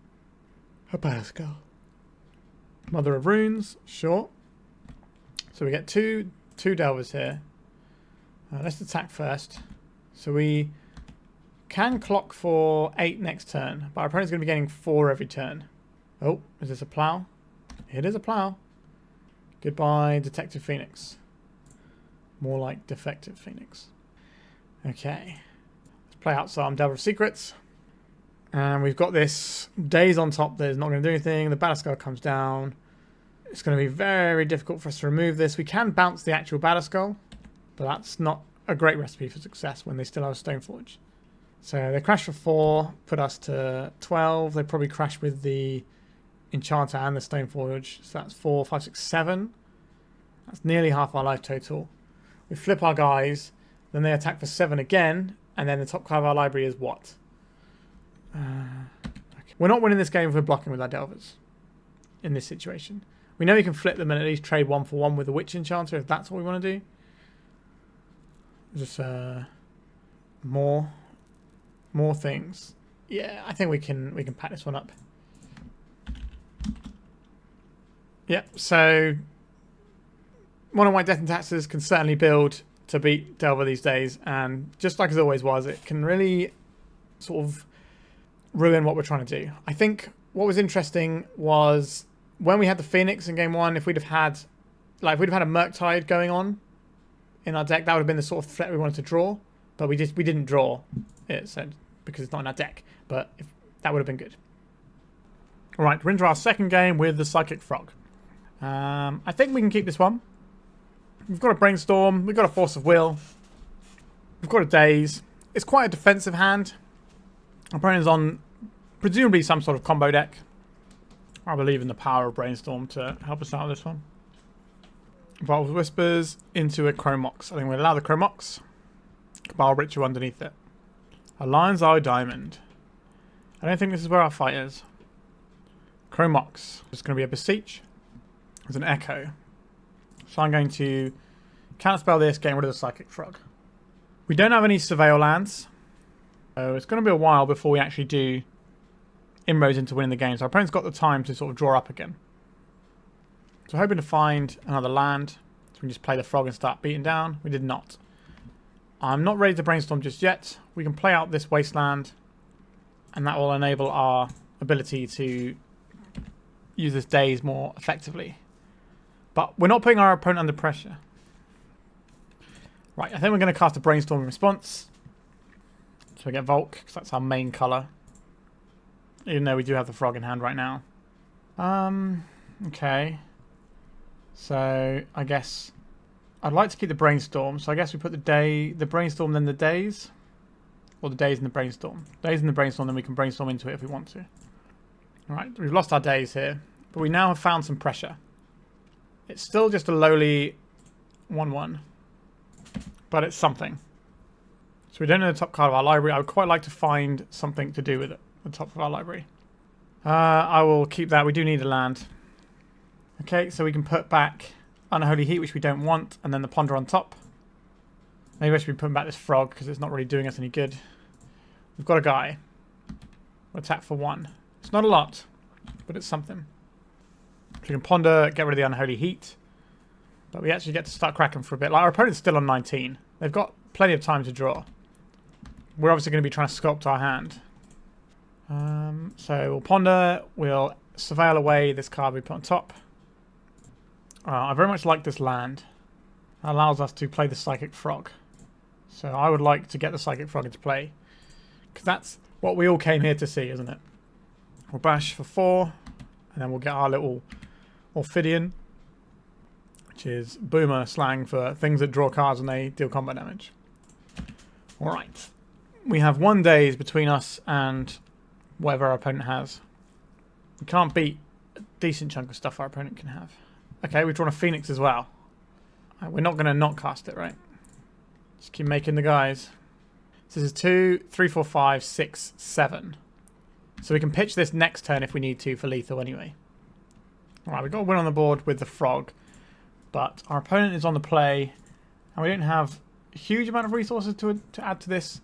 a Batterskull? Mother of Runes, sure. So we get two Delvers here. Let's attack first. So we can clock for 8 next turn, but our opponent's going to be getting 4 every turn. Oh, is this a plow? It is a plow. Goodbye, Detective Phoenix. More like Defective Phoenix. Okay. Let's play out some Delver of Secrets. And we've got this Daze on top that is not going to do anything. The Batterskull comes down. It's going to be very difficult for us to remove this. We can bounce the actual Batterskull, but that's not a great recipe for success when they still have a Stoneforge. So they crash for 4, put us to 12. They probably crash with the Enchanter and the Stoneforge. So that's 4, 5, 6, 7. That's nearly half our life total. We flip our guys, then they attack for 7 again, and then the top card of our library is what? Okay. We're not winning this game if we're blocking with our Delvers in this situation. We know we can flip them and at least trade 1 for 1 with the Witch Enchanter if that's what we want to do. Just more things. Yeah, I think we can pack this one up. Yep, so Mono White Death and Taxes can certainly build to beat Delver these days, and just like it always was, it can really sort of ruin what we're trying to do. I think what was interesting was when we had the Phoenix in game 1, if we'd have had a Murktide going on in our deck, that would have been the sort of threat we wanted to draw, but we didn't draw it, so because it's not in our deck, but that would have been good. Alright, we're into our second game with the Psychic Frog. I think we can keep this one. We've got a Brainstorm, we've got a Force of Will, we've got a Daze. It's quite a defensive hand. Our opponent's on presumably some sort of combo deck. I believe in the power of Brainstorm to help us out with this one. Evolve Whispers into a Chrome Mox. I think we'll allow the Chrome Mox. Cabal Ritual underneath it. A Lion's Eye Diamond. I don't think this is where our fight is. Chrome Mox. It's going to be a Beseech. There's an Echo. So I'm going to counterspell this, getting rid of the Psychic Frog. We don't have any Surveil lands. So it's going to be a while before we actually do inroads into winning the game. So our opponent's got the time to sort of draw up again. So hoping to find another land. So we can just play the frog and start beating down. We did not. I'm not ready to Brainstorm just yet. We can play out this Wasteland, and that will enable our ability to use this Daze more effectively. But we're not putting our opponent under pressure. Right, I think we're going to cast a Brainstorm in response. So we get Volk, because that's our main colour. Even though we do have the frog in hand right now. Okay. So, I guess I'd like to keep the Brainstorm. So I guess we put the Brainstorm, then the Daze. or the Days in the Brainstorm? Days in the Brainstorm, then we can brainstorm into it if we want to. Alright, we've lost our days here, but we now have found some pressure. It's still just a lowly 1-1, but it's something. So we don't know the top card of our library. I would quite like to find something to do with it, the top of our library. I will keep that. We do need a land. Okay, so we can put back Unholy Heat, which we don't want, and then the Ponder on top. Maybe I should be putting back this Frog, because it's not really doing us any good. We've got a guy. We'll attack for 1. It's not a lot, but it's something. So we can Ponder, get rid of the Unholy Heat. But we actually get to start cracking for a bit. Like, our opponent's still on 19. They've got plenty of time to draw. We're obviously going to be trying to sculpt our hand. So we'll Ponder, we'll Surveil away this card we put on top. I very much like this land. It allows us to play the Psychic Frog. So I would like to get the Psychic Frog into play. Because that's what we all came here to see, isn't it? We'll bash for 4. And then we'll get our little Orphidian. Which is boomer slang for things that draw cards when they deal combat damage. Alright. We have 1 days between us and whatever our opponent has. We can't beat a decent chunk of stuff our opponent can have. Okay, we've drawn a Phoenix as well. We're not going to not cast it, right? Just keep making the guys. So this is 2, 3, 4, 5, 6, 7. So we can pitch this next turn if we need to for lethal anyway. Alright, we've got a win on the board with the Frog. But our opponent is on the play. And we don't have a huge amount of resources to add to this.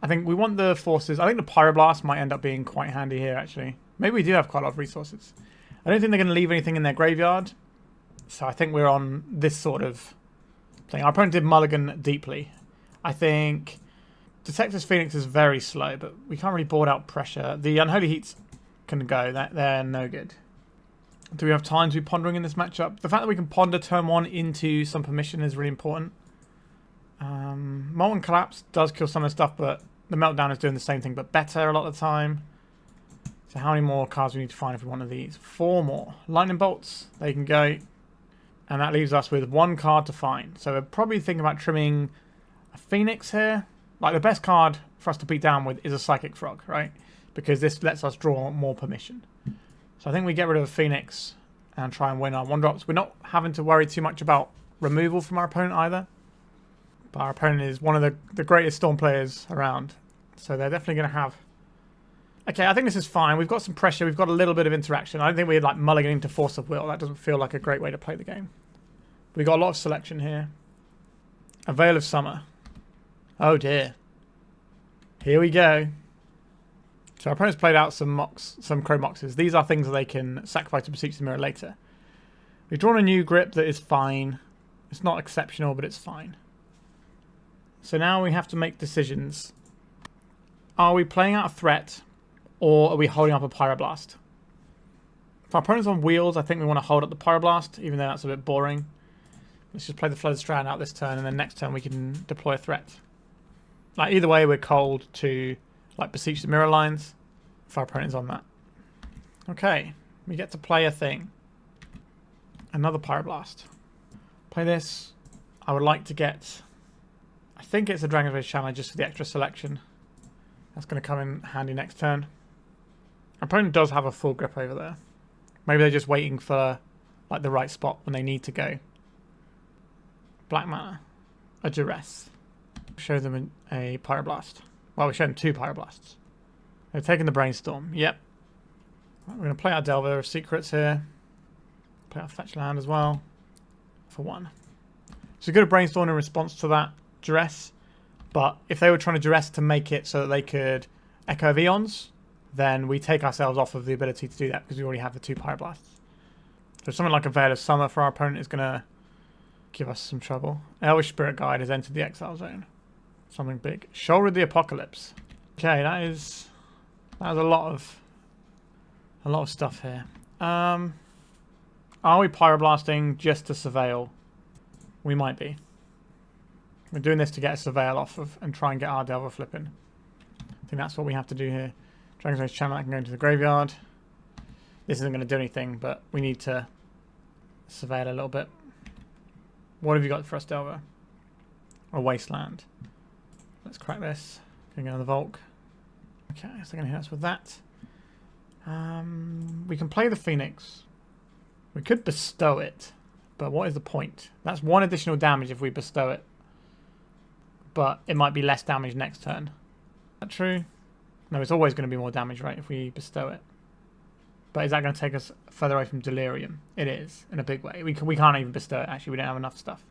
I think we want the forces. I think the Pyroblast might end up being quite handy here, actually. Maybe we do have quite a lot of resources. I don't think they're going to leave anything in their graveyard. So I think we're on this sort of thing. Our opponent did mulligan deeply. I think Detector's Phoenix is very slow, but we can't really board out pressure. The Unholy Heats can go. They're no good. Do we have time to be pondering in this matchup? The fact that we can ponder turn 1 into some permission is really important. Motlen Collapse does kill some of the stuff, but the Meltdown is doing the same thing, but better a lot of the time. So how many more cards we need to find if we want one of these? 4 more. Lightning Bolts, they can go. And that leaves us with 1 card to find. So we're probably thinking about trimming a Phoenix here. Like, the best card for us to beat down with is a Psychic Frog, right? Because this lets us draw more permission. So I think we get rid of a Phoenix and try and win our 1-drops. We're not having to worry too much about removal from our opponent either. But our opponent is one of the greatest Storm players around. So they're definitely going to have... Okay, I think this is fine. We've got some pressure. We've got a little bit of interaction. I don't think we're like mulliganing to Force of Will. That doesn't feel like a great way to play the game. We've got a lot of selection here. A Veil of Summer. Oh dear. Here we go. So our opponent's played out some Chrome Moxes. These are things that they can sacrifice to Beseech the Mirror later. We've drawn a new grip that is fine. It's not exceptional, but it's fine. So now we have to make decisions. Are we playing out a threat, or are we holding up a Pyroblast? If our opponent's on wheels, I think we want to hold up the Pyroblast, even though that's a bit boring. Let's just play the Flooded Strand out this turn, and then next turn we can deploy a threat. Like, either way, we're cold to like Beseech the Mirror lines if our opponent's on that. Okay, we get to play a thing. Another Pyroblast. Play this. I would like to get... I think it's a Dragon's Rage Channel just for the extra selection. That's going to come in handy next turn. Our opponent does have a full grip over there. Maybe they're just waiting for like the right spot when they need to go. Black mana. A Duress. Show them a Pyroblast. Well, we showed them 2 Pyroblasts. They're taking the Brainstorm. Yep. Right, we're going to play our Delver of Secrets here. Play our Fetch Land as well. For 1. So good at Brainstorm in response to that Duress. But if they were trying to Duress to make it so that they could Echo of Eons, then we take ourselves off of the ability to do that because we already have the 2 Pyroblasts. So something like a Veil of Summer for our opponent is going to give us some trouble. Elvish Spirit Guide has entered the Exile Zone. Something big. Sheoldred the Apocalypse. Okay, that is a lot of stuff here. Are we Pyroblasting just to Surveil? We might be. We're doing this to get a Surveil off of and try and get our Delver flipping. I think that's what we have to do here. Dragon's Rage Channel, I can go into the graveyard. This isn't going to do anything, but we need to Surveil a little bit. What have you got for us, Delver? A Wasteland. Let's crack this. Going on the Volk. Okay, so they're going to hit us with that. We can play the Phoenix. We could bestow it, but what is the point? That's 1 additional damage if we bestow it. But it might be less damage next turn. Is that true? No, it's always going to be more damage, right, if we bestow it. But is that going to take us further away from Delirium? It is, in a big way. We can't even bestow it, actually. We don't have enough stuff.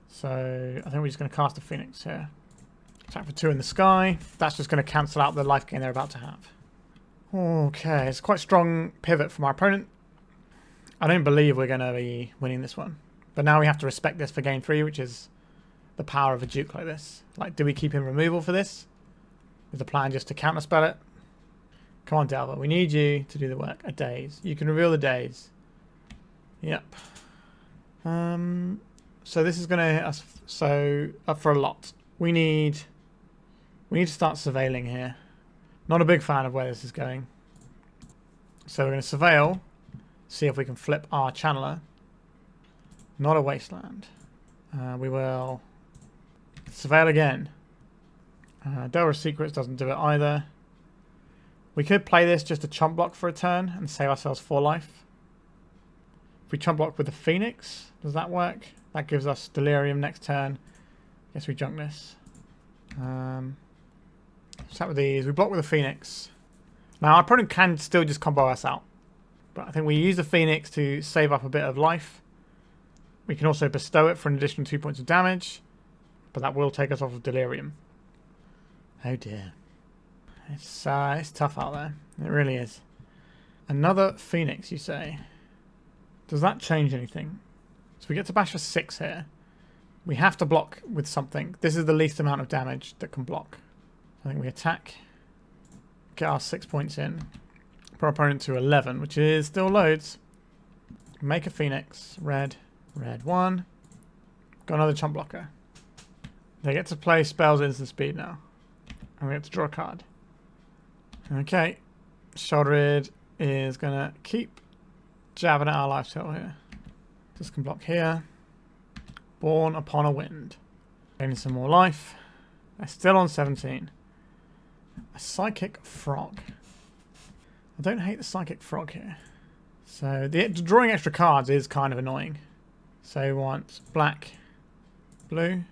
So I think we're just going to cast a Phoenix here. Attack for 2 in the sky. That's just going to cancel out the life gain they're about to have. Okay, it's quite a strong pivot from our opponent. I don't believe we're going to be winning this one. But now we have to respect this for game 3, which is the power of a Duke like this. Like, do we keep in removal for this? Is the plan just to counterspell it? Come on, Delver. We need you to do the work. A daze. You can reveal the daze. Yep. So this is going to hit us up for a lot. We need to start surveilling here. Not a big fan of where this is going. So we're going to surveil. See if we can flip our channeler. Not a wasteland. We will surveil again. Delver's Secrets doesn't do it either. We could play this just a chump block for a turn and save ourselves 4 life. If we chump block with the Phoenix, does that work? That gives us Delirium next turn. Guess we junk this. Start with these. We block with the Phoenix. Now our opponent can still just combo us out. But I think we use the Phoenix to save up a bit of life. We can also bestow it for an additional 2 points of damage. But that will take us off of Delirium. Oh dear. It's tough out there. It really is. Another Phoenix, you say? Does that change anything? So we get to bash for 6 here. We have to block with something. This is the least amount of damage that can block. I think we attack. Get our 6 points in. Put our opponent to 11, which is still loads. Make a Phoenix. Red. Red 1. Got another chump blocker. They get to play spells instant speed now. And we get to draw a card. Okay. Sheoldred is going to keep jabbing at our life total here. This can block here. Born Upon a Wind. Gaining some more life. They're still on 17. A Psychic Frog. I don't hate the Psychic Frog here. So the drawing extra cards is kind of annoying. So we want black, blue.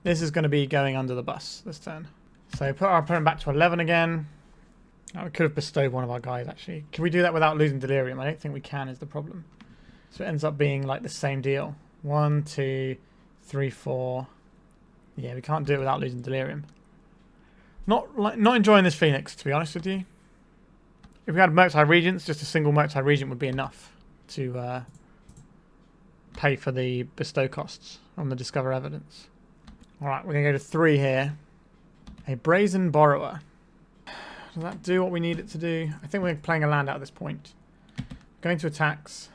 This is going to be going under the bus this turn. So put our opponent back to 11 again. Oh, we could have bestowed one of our guys actually. Can we do that without losing Delirium? I don't think we can is the problem. So it ends up being like the same deal. 1, 2, 3, 4. Yeah, we can't do it without losing Delirium. Not enjoying this Phoenix, to be honest with you. If we had Murktide Regents, just a single Murktide Regent would be enough to pay for the bestow costs on the Discover Evidence. Alright, we're going to go to 3 here. A Brazen Borrower. Does that do what we need it to do? I think we're playing a land out at this point. Going to attacks.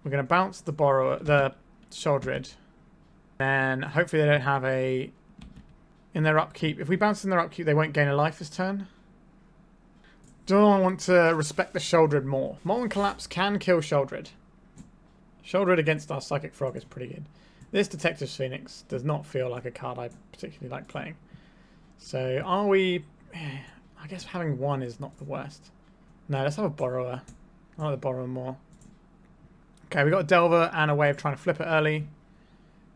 We're going to bounce the Borrower, the Sheoldred. And hopefully they don't have a... In their upkeep. If we bounce in their upkeep, they won't gain a life this turn. Do I want to respect the Sheoldred more? Motlen Collapse can kill Sheoldred. Sheoldred against our Psychic Frog is pretty good. This Detective's Phoenix does not feel like a card I particularly like playing. So are we... I guess having 1 is not the worst. No, let's have a Borrower. I like the Borrower more. Okay, we got a Delver and a way of trying to flip it early.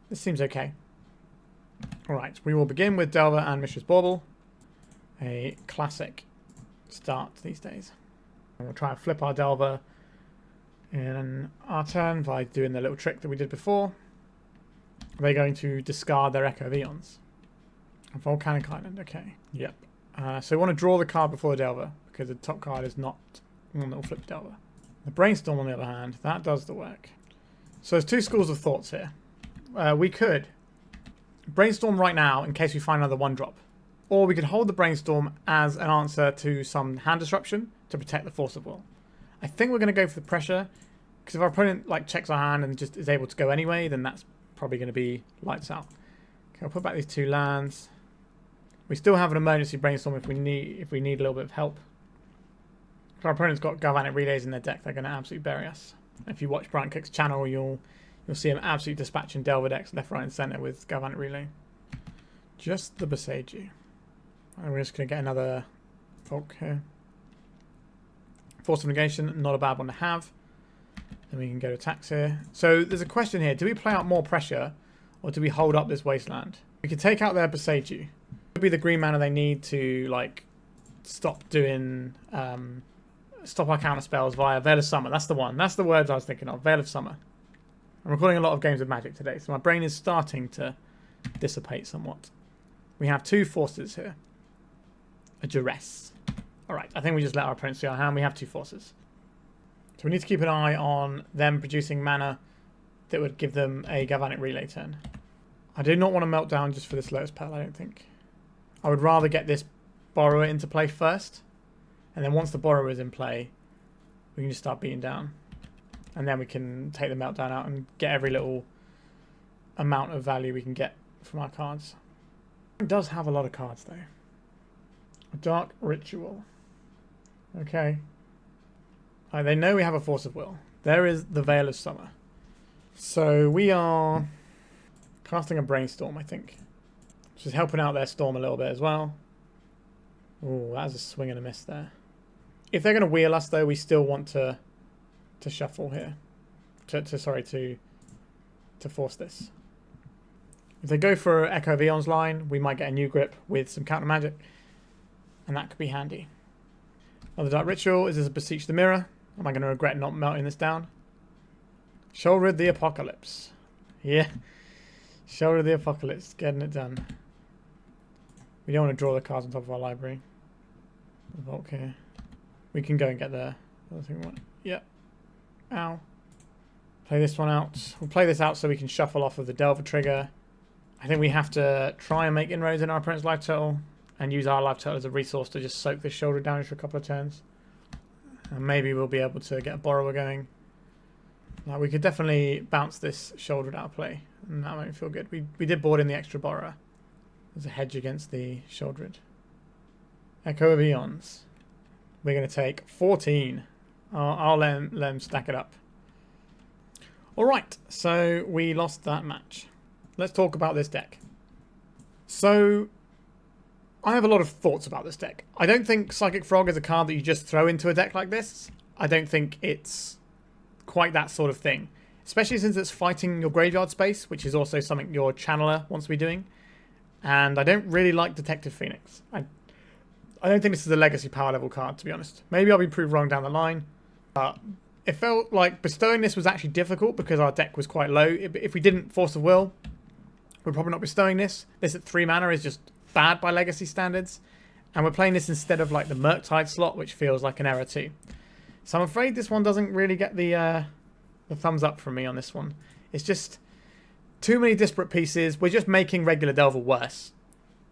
This seems okay. Alright, we will begin with Delver and Mishra's Bauble. A classic start these days. And we'll try and flip our Delver in our turn by doing the little trick that we did before. They're going to discard their Echo of Eons. A Volcanic Island, okay. Yep. So we want to draw the card before the Delver, because the top card is not one that will flip Delver. The Brainstorm, on the other hand, that does the work. So there's 2 schools of thoughts here. We could Brainstorm right now in case we find another 1-drop. Or we could hold the Brainstorm as an answer to some hand disruption to protect the Force of Will. I think we're going to go for the pressure, because if our opponent like checks our hand and just is able to go anyway, then that's probably going to be lights out. Okay, I'll put back these 2 lands. We still have an emergency Brainstorm if we need a little bit of help. If our opponent's got Galvanic Relays in their deck, they're going to absolutely bury us. If you watch Brian Cook's channel, you'll see him absolutely dispatching Delver decks left, right, and centre with Galvanic Relay. Just the Boseiju. And we're just going to get another Volk here. Force of Negation, not a bad one to have. Then we can go to attacks here. So there's a question here. Do we play out more pressure or do we hold up this Wasteland? We could take out their Boseiju. Could be the green mana they need to like stop doing stop our counter spells via Veil of Summer. That's the one. That's the words I was thinking of. Veil of Summer. I'm recording a lot of games of Magic today, so my brain is starting to dissipate somewhat. We have two forces here. A Duress. Alright, I think we just let our opponent see our hand. We have two forces. So we need to keep an eye on them producing mana that would give them a Galvanic Relay turn. I do not want to melt down just for this Lotus Petal, I don't think. I would rather get this Borrower into play first. And then once the Borrower is in play, we can just start beating down. And then we can take the meltdown out and get every little amount of value we can get from our cards. It does have a lot of cards though. A Dark Ritual. Okay. They know we have a Force of Will. There is the Veil of Summer. So we are casting a Brainstorm, I think. Which is helping out their Storm a little bit as well. Oh, that was a swing and a miss there. If they're going to wheel us though, we still want to shuffle here. To force this. If they go for Echo of Eon's line, we might get a new grip with some counter magic. And that could be handy. Another Dark Ritual. Is this a Beseech the Mirror? Am I going to regret not melting this down? Sheoldred the Apocalypse. Yeah. Sheoldred the Apocalypse. Getting it done. We don't want to draw the cards on top of our library. Volk here. We can go and get the other thing we want. Yep. Ow. Play this one out. We'll play this out so we can shuffle off of the Delver trigger. I think we have to try and make inroads in our opponent's life total and use our life total as a resource to just soak this shoulder damage for a couple of turns. And maybe we'll be able to get a Borrower going. Like, we could definitely bounce this Sheoldred out of play, and that won't feel good. We did board in the extra Borrower as a hedge against the Sheoldred. Echo of Eons. We're going to take 14. I'll let them stack it up. Alright, so we lost that match. Let's talk about this deck. So, I have a lot of thoughts about this deck. I don't think Psychic Frog is a card that you just throw into a deck like this. I don't think it's quite that sort of thing. Especially since it's fighting your graveyard space, which is also something your Channeler wants to be doing. And I don't really like Detective Phoenix. I don't think this is a Legacy power level card, to be honest. Maybe I'll be proved wrong down the line. But it felt like bestowing this was actually difficult because our deck was quite low. If we didn't Force of Will, we're probably not bestowing this. This at 3 mana is just bad by Legacy standards. And we're playing this instead of like the Murktide slot, which feels like an error too. So I'm afraid this one doesn't really get the thumbs up from me on this one. It's just too many disparate pieces. We're just making regular Delver worse.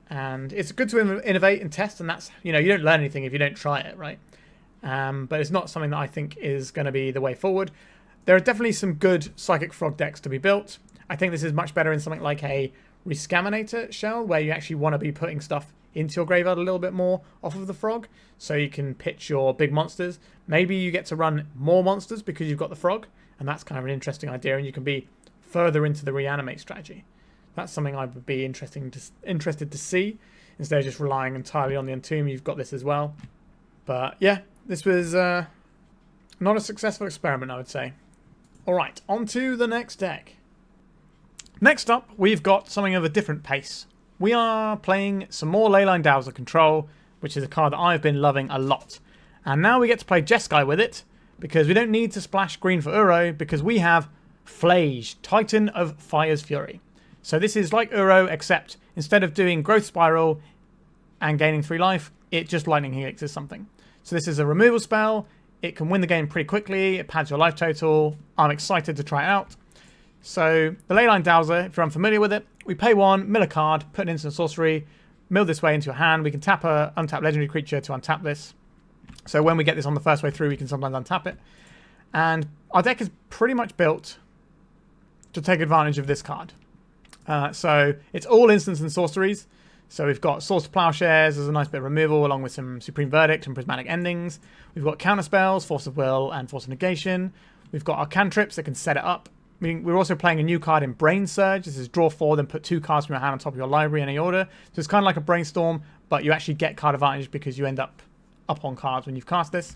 And it's good to innovate and test, and that's, you don't learn anything if you don't try it, right? But it's not something that I think is going to be the way forward. There are definitely some good Psychic Frog decks to be built. I think this is much better in something like a Rescaminator shell, where you actually want to be putting stuff into your graveyard a little bit more off of the frog, so you can pitch your big monsters. Maybe you get to run more monsters because you've got the frog, and that's kind of an interesting idea, and you can be further into the reanimate strategy. That's something I would be interested to see, instead of just relying entirely on the Entomb. You've got this as well. But yeah, this was not a successful experiment, I would say. Alright, on to the next deck. Next up, we've got something of a different pace. We are playing some more Leyline Dowser Control, which is a card that I've been loving a lot. And now we get to play Jeskai with it, because we don't need to splash green for Uro, because we have Flage, Titan of Fire's Fury. So this is like Uro, except instead of doing Growth Spiral and gaining 3 life, it just Lightning Helixes something. So this is a removal spell. It can win the game pretty quickly. It pads your life total. I'm excited to try it out. So the Leyline Dowser, if you're unfamiliar with it, we pay 1, mill a card, put an instant sorcery, mill this way into your hand. We can tap a untapped legendary creature to untap this. So when we get this on the first way through, we can sometimes untap it. And our deck is pretty much built to take advantage of this card. So it's all instants and sorceries. So we've got Source of Plowshares as a nice bit of removal, along with some Supreme Verdict and Prismatic Endings. We've got counter spells, Force of Will and Force of Negation. We've got our cantrips that can set it up. We're also playing a new card in Brain Surge. This is draw 4, then put 2 cards from your hand on top of your library in any order. So it's kind of like a Brainstorm, but you actually get card advantage because you end up on cards when you've cast this.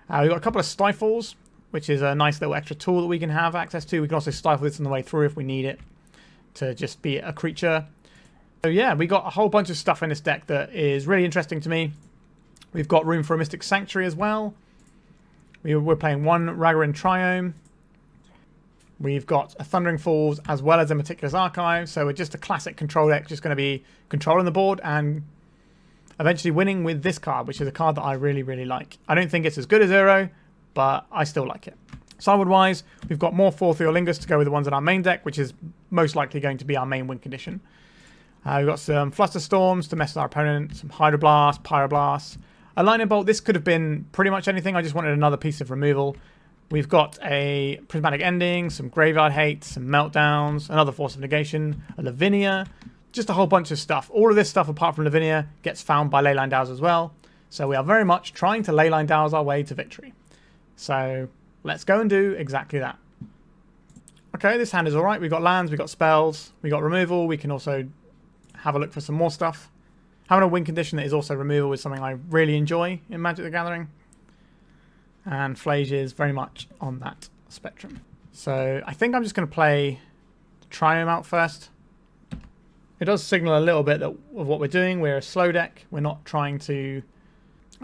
We've got a couple of Stifles, which is a nice little extra tool that we can have access to. We can also stifle this on the way through if we need it to just be a creature. So yeah, we got a whole bunch of stuff in this deck that is really interesting to me. We've got room for a Mystic Sanctuary as well. We're playing one Ragavan Triome. We've got a Thundering Falls as well as a Meticulous Archive. So we're just a classic control deck, just going to be controlling the board and eventually winning with this card, which is a card that I really, really like. I don't think it's as good as Uro, but I still like it. Sideboard-wise, we've got more 4 Theolingus to go with the ones in our main deck, which is most likely going to be our main win condition. We've got some Flusterstorms to mess with our opponent, some Hydroblast, Pyroblast. A Lightning Bolt, this could have been pretty much anything. I just wanted another piece of removal. We've got a Prismatic Ending, some Graveyard Hate, some Meltdowns, another Force of Negation, a Lavinia, just a whole bunch of stuff. All of this stuff, apart from Lavinia, gets found by Leyline Dowse as well. So we are very much trying to Leyline Dowse our way to victory. So let's go and do exactly that. Okay, this hand is alright. We've got lands, we've got spells, we've got removal. We can also have a look for some more stuff. Having a win condition that is also removal is something I really enjoy in Magic the Gathering. And Flage is very much on that spectrum. So I think I'm just going to play the Triome out first. It does signal a little bit of what we're doing. We're a slow deck. We're not trying to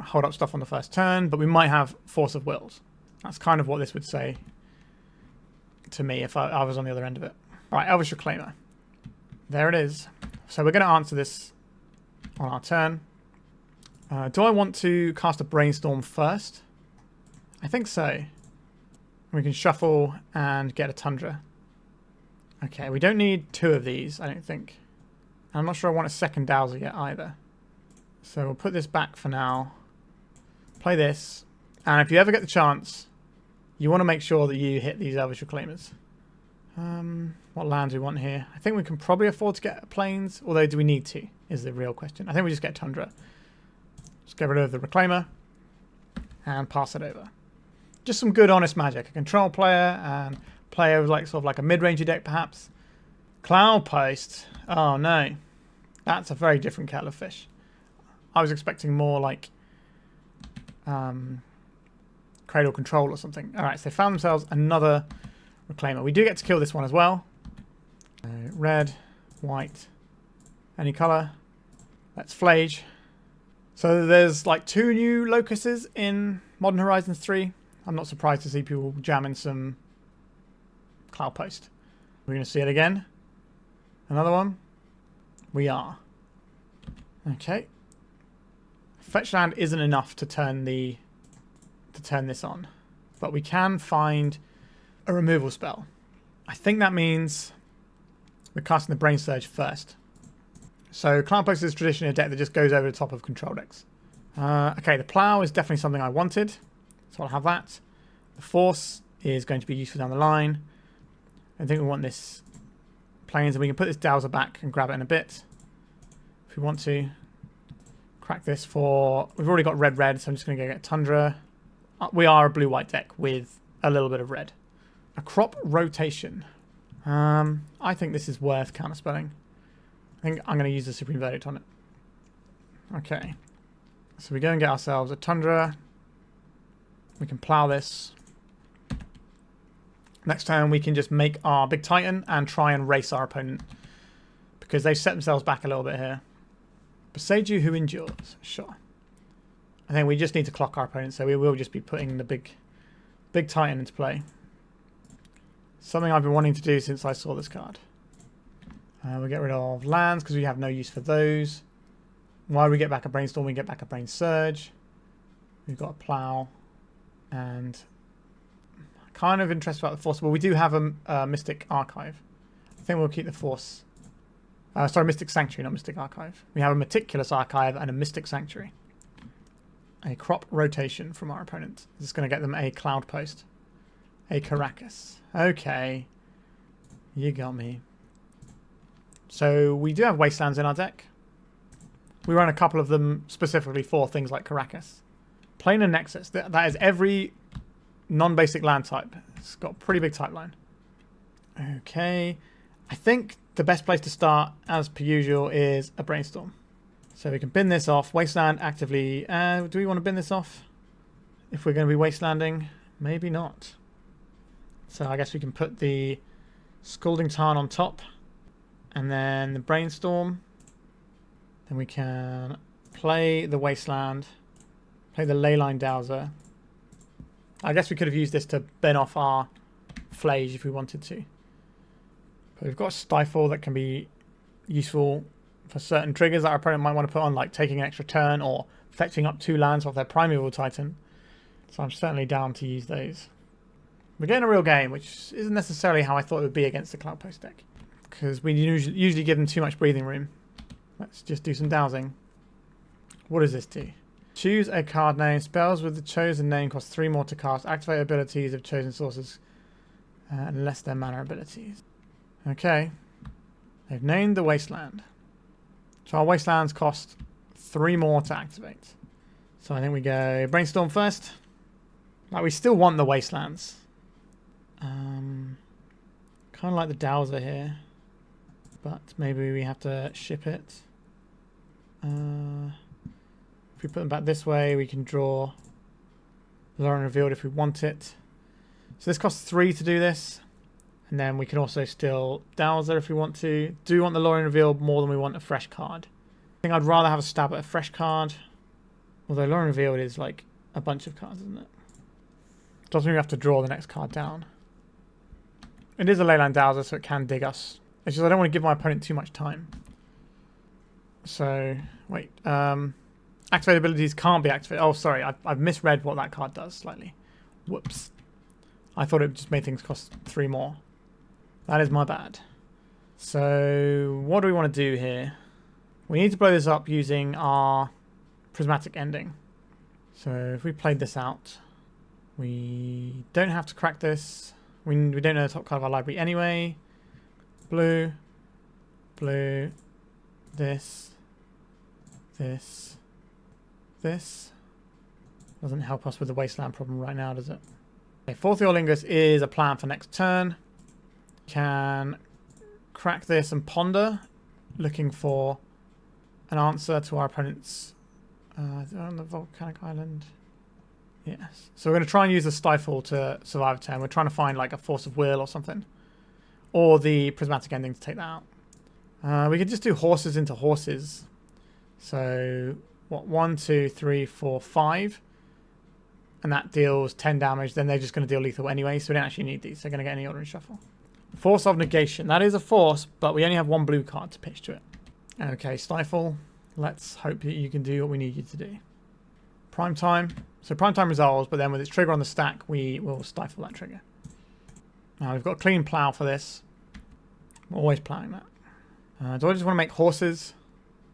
hold up stuff on the first turn, but we might have Force of Wills. That's kind of what this would say to me if I was on the other end of it. All right, Elvish Reclaimer. There it is. So we're going to answer this on our turn. Do I want to cast a Brainstorm first? I think so. We can shuffle and get a Tundra. Okay, we don't need 2 of these, I don't think. I'm not sure I want a second Dowser yet either. So we'll put this back for now. Play this. And if you ever get the chance, you want to make sure that you hit these Elvish Reclaimers. What lands we want here? I think we can probably afford to get Plains, although do we need to, is the real question. I think we just get Tundra. Just get rid of the Reclaimer and pass it over. Just some good honest Magic. A control player and player with like sort of like a mid-ranger deck perhaps. Cloud Post. Oh no. That's a very different kettle of fish. I was expecting more like Cradle Control or something. Alright, so they found themselves another Reclaimer. We do get to kill this one as well. Red, white, any colour. Let's Flage. So there's like 2 new locuses in Modern Horizons 3. I'm not surprised to see people jamming some Cloud Post. We're going to see it again. Another one. We are. Okay. Fetch land isn't enough to turn this on, but we can find a removal spell. I think that means we're casting the Brain Surge first. So Cloud Post is traditionally a deck that just goes over the top of control decks. Okay, the Plow is definitely something I wanted, so I'll have that. The Force is going to be useful down the line. I think we want this Plains, and we can put this Dowser back and grab it in a bit if we want to. Crack this for... We've already got red, so I'm just going to go get Tundra. We are a blue-white deck with a little bit of red. A Crop Rotation. I think this is worth counterspelling. I think I'm going to use the Supreme Verdict on it. Okay. So we go and get ourselves a Tundra. We can plow this. Next turn we can just make our big Titan and try and race our opponent, because they've set themselves back a little bit here. Boseiju Who Endures. Sure. I think we just need to clock our opponent, so we will just be putting the big Titan into play. Something I've been wanting to do since I saw this card. We'll get rid of lands because we have no use for those. While we get back a Brainstorm, we get back a Brain Surge. We've got a Plow. And kind of interested about the Force. Well, we do have a Mystic Archive. I think we'll keep the Force. Sorry, Mystic Sanctuary, not Mystic Archive. We have a Meticulous Archive and a Mystic Sanctuary. A Crop Rotation from our opponent. This is going to get them a Cloud Post. A Caracas. Okay. You got me. So we do have Wastelands in our deck. We run a couple of them specifically for things like Caracas. Planar Nexus. That is every non-basic land type. It's got a pretty big type line. Okay. I think the best place to start, as per usual, is a Brainstorm. So we can bin this off. Wasteland actively. Do we want to bin this off? If we're going to be wastelanding? Maybe not. So I guess we can put the Scalding Tarn on top. And then the Brainstorm. Then we can play the Wasteland. Play the Leyline Dowser. I guess we could have used this to bin off our Flage if we wanted to. But we've got a Stifle that can be useful for certain triggers that our opponent might want to put on, like taking an extra turn or fetching up 2 lands off their Primeval Titan. So I'm certainly down to use those. We're getting a real game, which isn't necessarily how I thought it would be against the Cloudpost deck. Because we usually give them too much breathing room. Let's just do some dowsing. What does this do? Choose a card name. Spells with the chosen name cost 3 more to cast. Activate abilities of chosen sources unless they're mana abilities. Okay. They've named the Wasteland. So our Wastelands cost 3 more to activate. So I think we go Brainstorm first. Like, we still want the Wastelands. Kind of like the Dowser here. But maybe we have to ship it. If we put them back this way, we can draw Lorien Revealed if we want it. So this costs 3 to do this. And then we can also still Dowser if we want to. Do we want the Lorien Revealed more than we want a fresh card? I think I'd rather have a stab at a fresh card. Although Lorien Revealed is like a bunch of cards, isn't it? Doesn't mean we have to draw the next card down. It is a Leyline Dowser, so it can dig us. It's just I don't want to give my opponent too much time. So, wait. Activate abilities can't be activated. Oh, sorry. I've misread what that card does slightly. Whoops. I thought it just made things cost 3 more. That is my bad. So, what do we want to do here? We need to blow this up using our Prismatic Ending. So, if we played this out, we don't have to crack this. We don't know the top card of our library anyway. Blue, blue, this. Doesn't help us with the Wasteland problem right now, does it? Okay, Fourth Eorlingus is a plan for next turn. Can crack this and ponder, looking for an answer to our opponent's on the Volcanic Island. Yes. So we're going to try and use the Stifle to survive a turn. We're trying to find like a Force of Will or something. Or the Prismatic Ending to take that out. We could just do horses into horses. So, what? 1, 2, 3, 4, 5. And that deals 10 damage. Then they're just going to deal lethal anyway. So we don't actually need these. They're going to get any ordering shuffle. Force of Negation. That is a force, but we only have 1 blue card to pitch to it. Okay, Stifle. Let's hope that you can do what we need you to do. Prime Time. So Prime Time resolves, but then with its trigger on the stack, we will stifle that trigger. Now we've got a clean plow for this. We're always plowing that. Do I just want to make horses?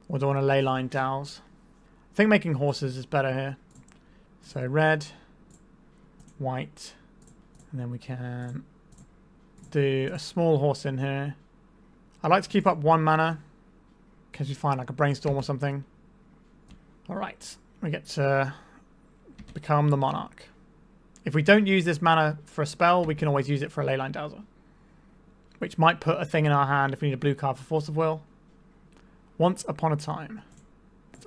Or do I want to Leyline Dows? I think making horses is better here. So red, white, and then we can do a small horse in here. I like to keep up 1 mana, in case we find like a Brainstorm or something. Alright, we get to become the Monarch. If we don't use this mana for a spell, we can always use it for a Leyline Dowser, which might put a thing in our hand if we need a blue card for Force of Will. Once upon a time,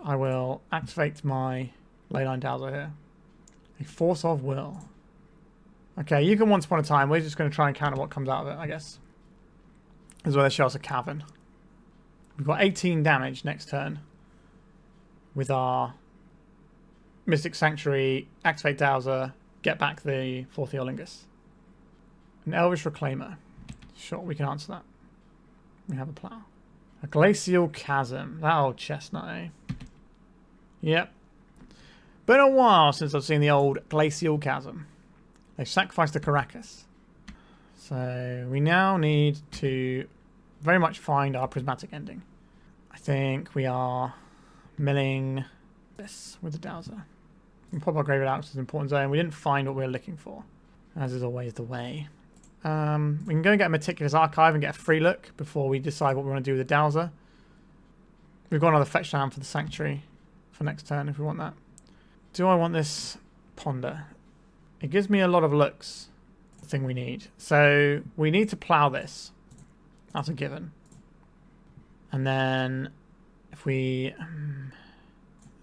I will activate my Leyline Dowser here. A Force of Will. Okay, you can once upon a time. We're just going to try and counter what comes out of it, I guess. As well as show us a Cavern. We've got 18 damage next turn with our Mystic Sanctuary, activate Dowser, get back the Fourth Eorlingus. An Elvish Reclaimer. Sure, we can answer that. We have a plow. A Glacial Chasm. That old chestnut, eh? Yep. Been a while since I've seen the old Glacial Chasm. They've sacrificed the Caracas. So we now need to very much find our Prismatic Ending. I think we are milling this with the Dowser. We can pop our Graveyard out to the important zone. We didn't find what we were looking for, as is always the way. We can go and get a Meticulous Archive and get a free look before we decide what we want to do with the Dowser. We've got another fetch land for the Sanctuary for next turn if we want that. Do I want this Ponder? It gives me a lot of looks. The thing we need. So we need to plow this. That's a given. And then If we...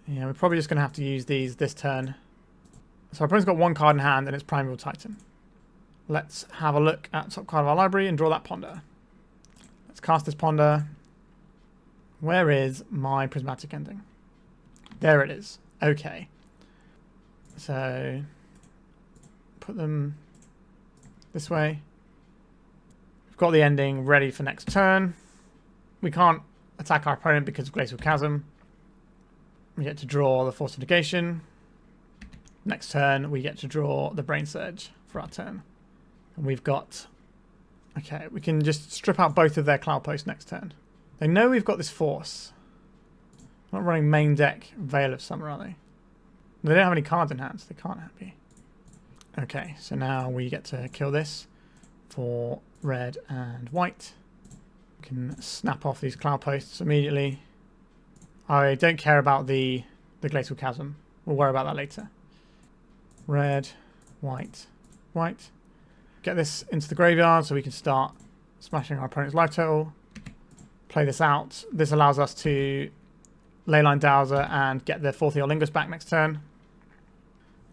yeah, we're probably just going to have to use these this turn. So our opponent's got one card in hand and it's Primeval Titan. Let's have a look at top card of our library and draw that Ponder. Let's cast this Ponder. Where is my Prismatic Ending? There it is. Okay. So put them this way. We've got the ending ready for next turn. We can't attack our opponent because of Glacial Chasm. We get to draw the Force of Negation. Next turn, we get to draw the Brain Surge for our turn. And we've got... okay, we can just strip out both of their Cloud Posts next turn. They know we've got this Force. Not running main deck Veil of Summer, are they? They don't have any cards in hand, so they can't be. Okay, so now we get to kill this for red and white. We can snap off these Cloud Posts immediately. I don't care about the Glacial Chasm. We'll worry about that later. Red, white, white. Get this into the graveyard so we can start smashing our opponent's life total. Play this out. This allows us to Leyline Dowser and get the 4th Eorlingus back next turn.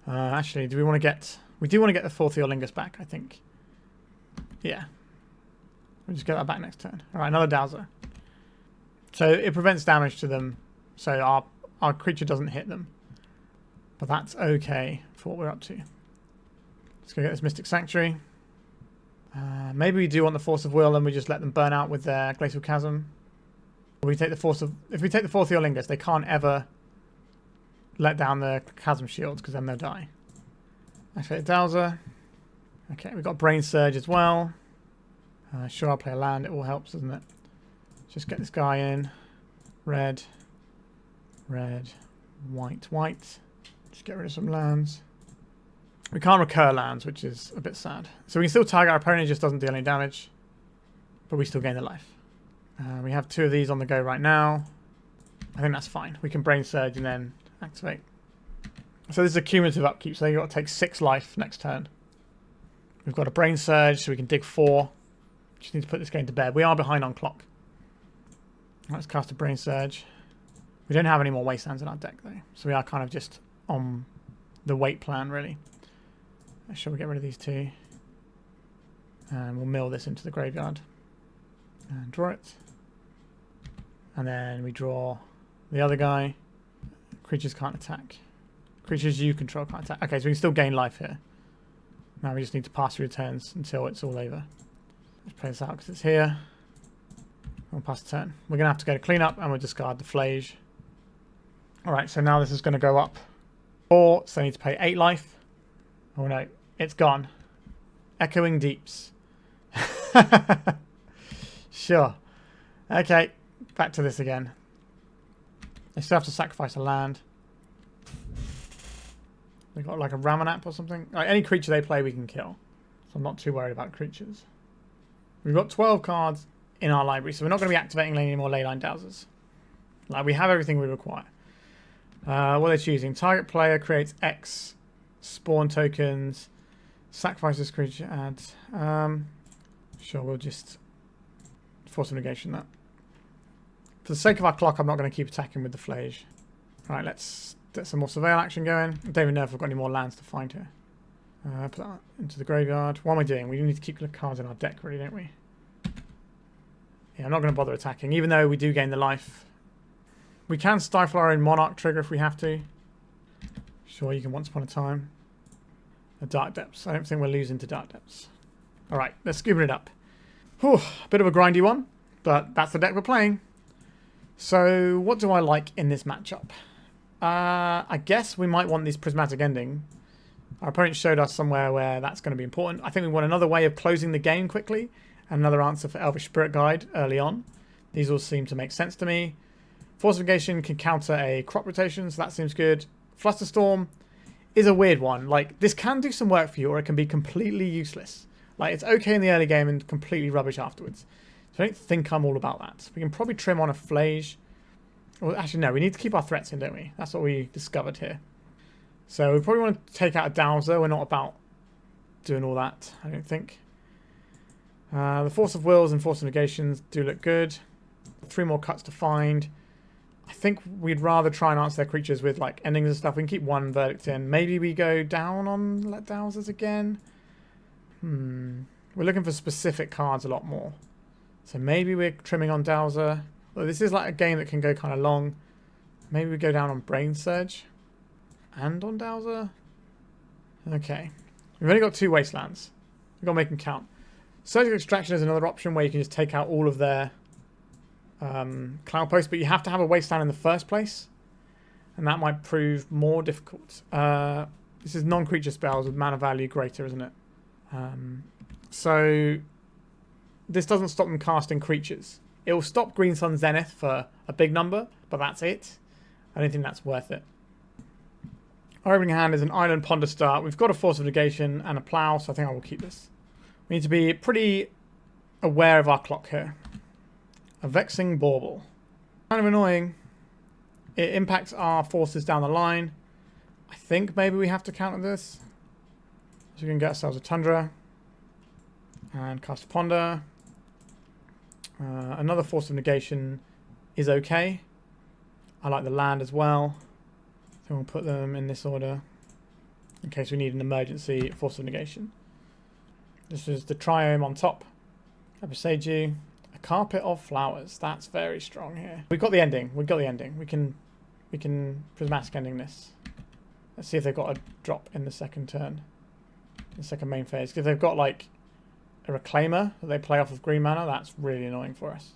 Actually, do we want to get... we do want to get the 4th Eorlingus back, I think. Yeah. We'll just get that back next turn. Alright, another Dowser. So it prevents damage to them, so our creature doesn't hit them. But that's okay for what we're up to. Let's go get this Mystic Sanctuary. Maybe we do want the Force of Will and we just let them burn out with their Glacial Chasm. If we take the 4th Eorlingus, they can't ever let down the Chasm Shields because then they'll die. Activate Dowser. Okay, we've got Brain Surge as well. Sure, I'll play a land. It all helps, doesn't it? Just get this guy in. Red. Red. White. White. Just get rid of some lands. We can't recur lands, which is a bit sad. So we can still target our opponent, it just doesn't deal any damage. But we still gain the life. We have 2 of these on the go right now. I think that's fine. We can Brain Surge and then activate. So this is a cumulative upkeep, so you've got to take 6 life next turn. We've got a Brain Surge, so we can dig 4. Just need to put this game to bed. We are behind on clock. Let's cast a Brain Surge. We don't have any more Wastelands in our deck, though. So we are kind of just on the wait plan, really. Make sure we get rid of these 2. And we'll mill this into the graveyard. And draw it. And then we draw the other guy. Creatures can't attack. Creatures you control can't attack. Okay, so we can still gain life here. Now we just need to pass through turns until it's all over. Let's play this out because it's here. We'll pass the turn. We're going to have to go to clean up and we'll discard the Flage. Alright, so now this is going to go up 4, so I need to pay 8 life. Oh no, it's gone. Echoing Deeps. Sure. Okay, back to this again. They still have to sacrifice a land. They've got like a Ramanap or something. Like any creature they play we can kill. So I'm not too worried about creatures. We've got 12 cards in our library, so we're not going to be activating any more Leyline Dowsers. Like we have everything we require. What are they choosing? Target player creates X spawn tokens. Sacrifices creature adds. Sure, we'll just Force of Negation that. For the sake of our clock, I'm not going to keep attacking with the Flage. Alright, let's get some more Surveil action going. I don't even know if we've got any more lands to find here. Put that into the graveyard. What am I doing? We need to keep the cards in our deck, really, don't we? Yeah, I'm not going to bother attacking, even though we do gain the life. We can stifle our own Monarch trigger if we have to. Sure, you can Once Upon a Time. A Dark Depths. I don't think we're losing to Dark Depths. Alright, let's scoop it up. Whew, a bit of a grindy one, but that's the deck we're playing. So, what do I like in this matchup? I guess we might want this Prismatic Ending. Our opponent showed us somewhere where that's going to be important. I think we want another way of closing the game quickly. And another answer for Elvish Spirit Guide early on. These all seem to make sense to me. Force of Negation can counter a crop rotation, so that seems good. Flusterstorm is a weird one. Like, this can do some work for you, or it can be completely useless. Like, it's okay in the early game and completely rubbish afterwards. So I don't think I'm all about that. We can probably trim on a Flage. Well, actually, no, we need to keep our threats in, don't we? That's what we discovered here. So we probably want to take out a Dowser. We're not about doing all that, I don't think. The Force of Wills and Force of Negations do look good. 3 more cuts to find. I think we'd rather try and answer their creatures with like endings and stuff. We can keep one verdict in. Maybe we go down on Let Dowsers again. We're looking for specific cards a lot more. So maybe we're trimming on Dowser. Well, this is like a game that can go kind of long. Maybe we go down on Brain Surge and on Dowser. Okay. We've only got 2 wastelands. We've got to make them count. Surgical Extraction is another option where you can just take out all of their cloud posts, but you have to have a wasteland in the first place. And that might prove more difficult. This is non-creature spells with mana value greater, isn't it? So this doesn't stop them casting creatures. It will stop Green Sun Zenith for a big number, but that's it. I don't think that's worth it. Our opening hand is an Island Ponder start. We've got a Force of Negation and a Plow, so I think I will keep this. We need to be pretty aware of our clock here. A Vexing Bauble. Kind of annoying. It impacts our forces down the line. I think maybe we have to counter this. So we can get ourselves a Tundra. And cast a Ponder. Another Force of Negation is okay. I like the land as well. So we'll put them in this order. In case we need an emergency Force of Negation. This is the Triome on top. I beside you. A Carpet of Flowers. That's very strong here. We've got the ending. We've got the ending. We can prismatic ending this. Let's see if they've got a drop in the second turn. The second main phase. Because if they've got like a Reclaimer that they play off of green mana, that's really annoying for us.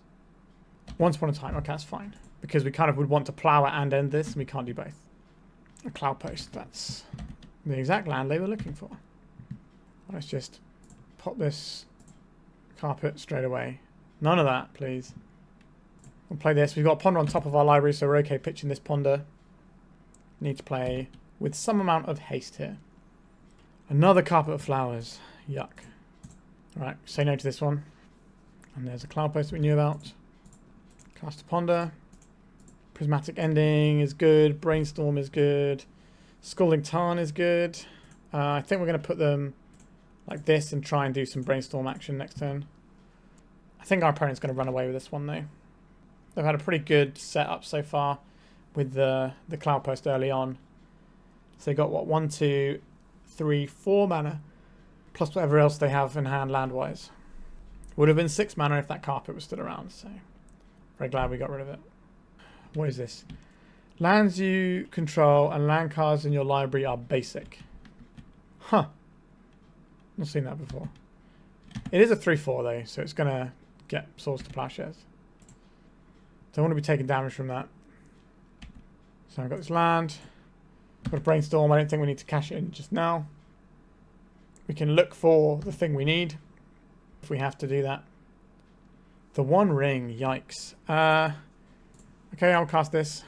Once upon a time, okay, that's fine. Because we kind of would want to plow it and end this, and we can't do both. A Cloud Post, that's the exact land they were looking for. Let's just pop this carpet straight away. None of that, please. We'll play this. We've got a Ponder on top of our library, so we're okay pitching this Ponder. Need to play with some amount of haste here. Another Carpet of Flowers. Yuck. Alright, say no to this one. And there's a Cloud Post that we knew about. Cast a Ponder. Prismatic Ending is good. Brainstorm is good. Scalding Tarn is good. I think we're going to put them like this and try and do some Brainstorm action next turn. I think our opponent's going to run away with this one though. They've had a pretty good setup so far with the Cloud Post early on. So they got what, 1, 2, 3, 4 mana plus whatever else they have in hand land-wise. Would have been 6 mana if that carpet was still around, so very glad we got rid of it. What is this? Lands you control and land cards in your library are basic. Huh. Not seen that before. It is a 3/4 though, so it's going to get Swords to Plowshares. Don't want to be taking damage from that. So I've got this land. Got a Brainstorm. I don't think we need to cash it in just now. We can look for the thing we need if we have to do that. The One Ring. Yikes. Okay, I'll cast this.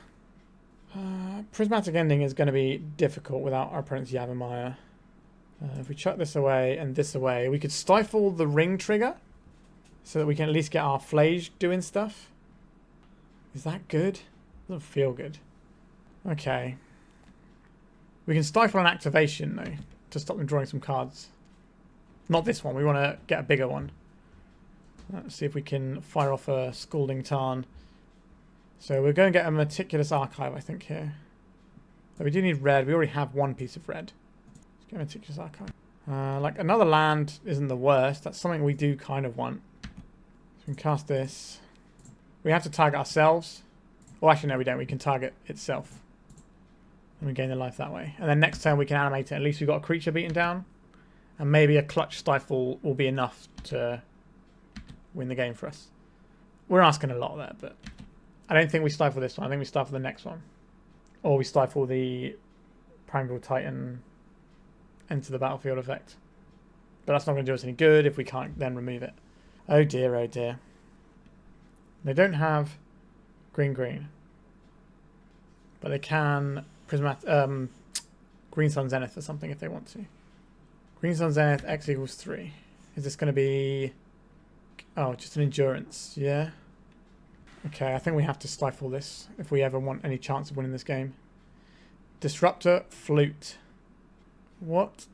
Prismatic Ending is going to be difficult without our opponent's Yavimaya. If we chuck this away and this away, we could stifle the ring trigger so that we can at least get our Flage doing stuff. Is that good? Doesn't feel good. Okay. We can stifle an activation though to stop them drawing some cards. Not this one. We want to get a bigger one. Let's see if we can fire off a Scalding Tarn. So we're going to get a Meticulous Archive, I think, here. But we do need red. We already have one piece of red. Let's get Meticulous Archive. Like, another land isn't the worst. That's something we do kind of want. So we can cast this. We have to target ourselves. Well, actually, no, we don't. We can target itself. And we gain the life that way. And then next turn we can animate it. At least we've got a creature beaten down. And maybe a Clutch Stifle will be enough to win the game for us. We're asking a lot there, but I don't think we stifle this one. I think we stifle the next one. Or we stifle the Primeval Titan enter the battlefield effect. But that's not going to do us any good if we can't then remove it. Oh dear, oh dear. They don't have green. But they can Green Sun Zenith or something if they want to. Green Sun Zenith, X equals 3. Is this going to be... Oh, just an endurance, yeah. Okay, I think we have to stifle this if we ever want any chance of winning this game. Disruptor, Flute. What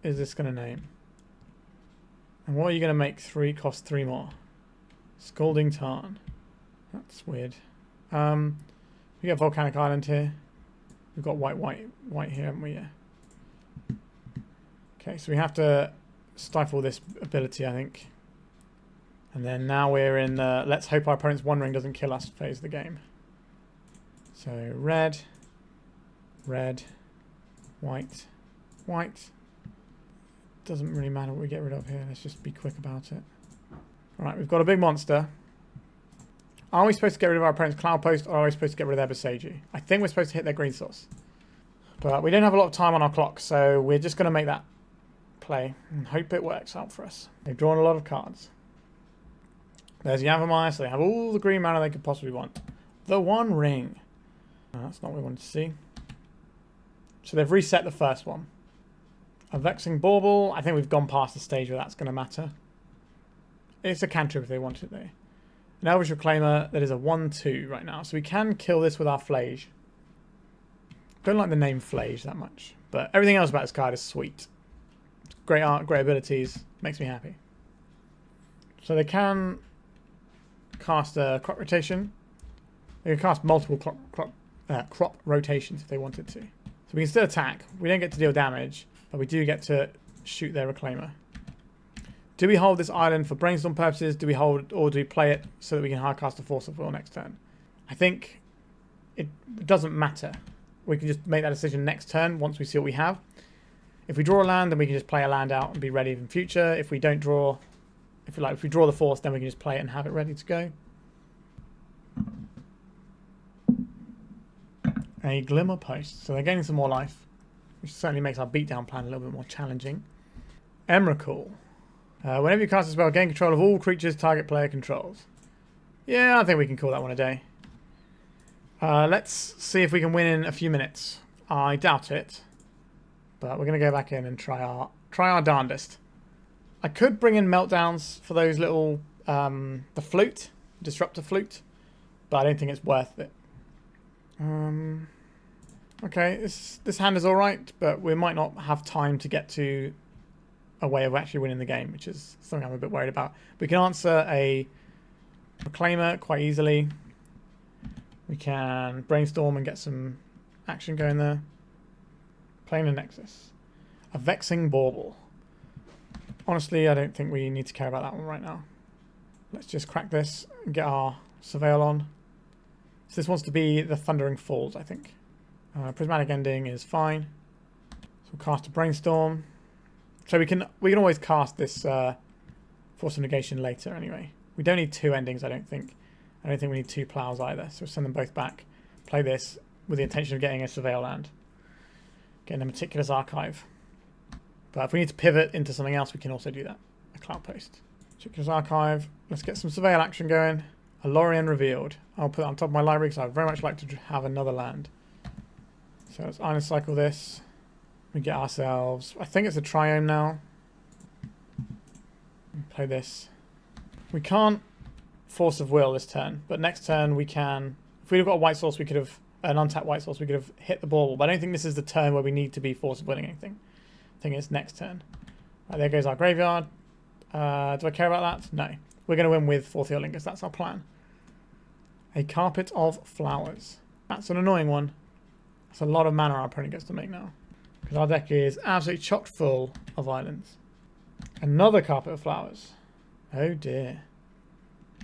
is this going to name? And what are you going to make 3 cost 3 more? Scalding Tarn. That's weird. We get Volcanic Island here. We've got white here, haven't we? Yeah. Okay, so we have to stifle this ability, I think. And then now we're in the let's hope our opponent's One Ring doesn't kill us phase of the game. So red, red, white, white. Doesn't really matter what we get rid of here. Let's just be quick about it. Alright, we've got a big monster. Are we supposed to get rid of our opponent's Cloud Post, or are we supposed to get rid of their Boseiju? I think we're supposed to hit their green source. But we don't have a lot of time on our clock, so we're just going to make that play and hope it works out for us. They've drawn a lot of cards. There's Yawgmoth, so they have all the green mana they could possibly want. The One Ring. No, that's not what we wanted to see. So they've reset the first one. A Vexing Bauble. I think we've gone past the stage where that's going to matter. It's a cantrip if they want it though. An Elvish Reclaimer that is a 1/2 right now. So we can kill this with our Flage. Don't like the name Flage that much. But everything else about this card is sweet. Great art, great abilities. Makes me happy. So they can cast a crop rotation. They can cast multiple crop rotations if they wanted to. So we can still attack. We don't get to deal damage, but we do get to shoot their Reclaimer. Do we hold this island for Brainstorm purposes? Do we hold, or do we play it so that we can hard cast a Force of Will next turn? I think it doesn't matter. We can just make that decision next turn once we see what we have. If we draw a land, then we can just play a land out and be ready in future. If we don't draw, if we draw the Force, then we can just play it and have it ready to go. A Glimmer Post. So they're gaining some more life, which certainly makes our beatdown plan a little bit more challenging. Emrakul. Whenever you cast a spell, gain control of all creatures target player controls. Yeah, I think we can call that one a day. Let's see if we can win in a few minutes. I doubt it, but we're going to go back in and try our darndest. I could bring in meltdowns for those little the flute, disruptor flute, but I don't think it's worth it. Okay, this hand is all right, but we might not have time to get to a way of actually winning the game, which is something I'm a bit worried about. We can answer a Reclaimer quite easily. We can Brainstorm and get some action going there. Playing a Nexus. A Vexing Bauble. Honestly, I don't think we need to care about that one right now. Let's just crack this and get our Surveil on. So this wants to be the Thundering Falls, I think. Prismatic Ending is fine. So we'll cast a Brainstorm. So we can always cast this Force of Negation later anyway. We don't need two endings, I don't think. I don't think we need two plows either. So we'll send them both back. Play this with the intention of getting a Surveil land. Getting a Meticulous Archive. But if we need to pivot into something else, we can also do that. A Cloud Post. Meticulous Archive. Let's get some Surveil action going. A Lorien Revealed. I'll put that on top of my library because I'd very much like to have another land. So let's Island Cycle this. We get ourselves, I think it's a Triome now. Play this. We can't Force of Will this turn, but next turn we can. If we'd have got a white source, we could have, an untapped white source, we could have hit the bauble. But I don't think this is the turn where we need to be Force of Willing anything. I think it's next turn. Right, there goes our graveyard. Do I care about that? No. We're going to win with Fourth Earlingus. That's our plan. A Carpet of Flowers. That's an annoying one. That's a lot of mana our opponent gets to make now. Because our deck is absolutely chock full of islands. Another Carpet of Flowers. Oh dear.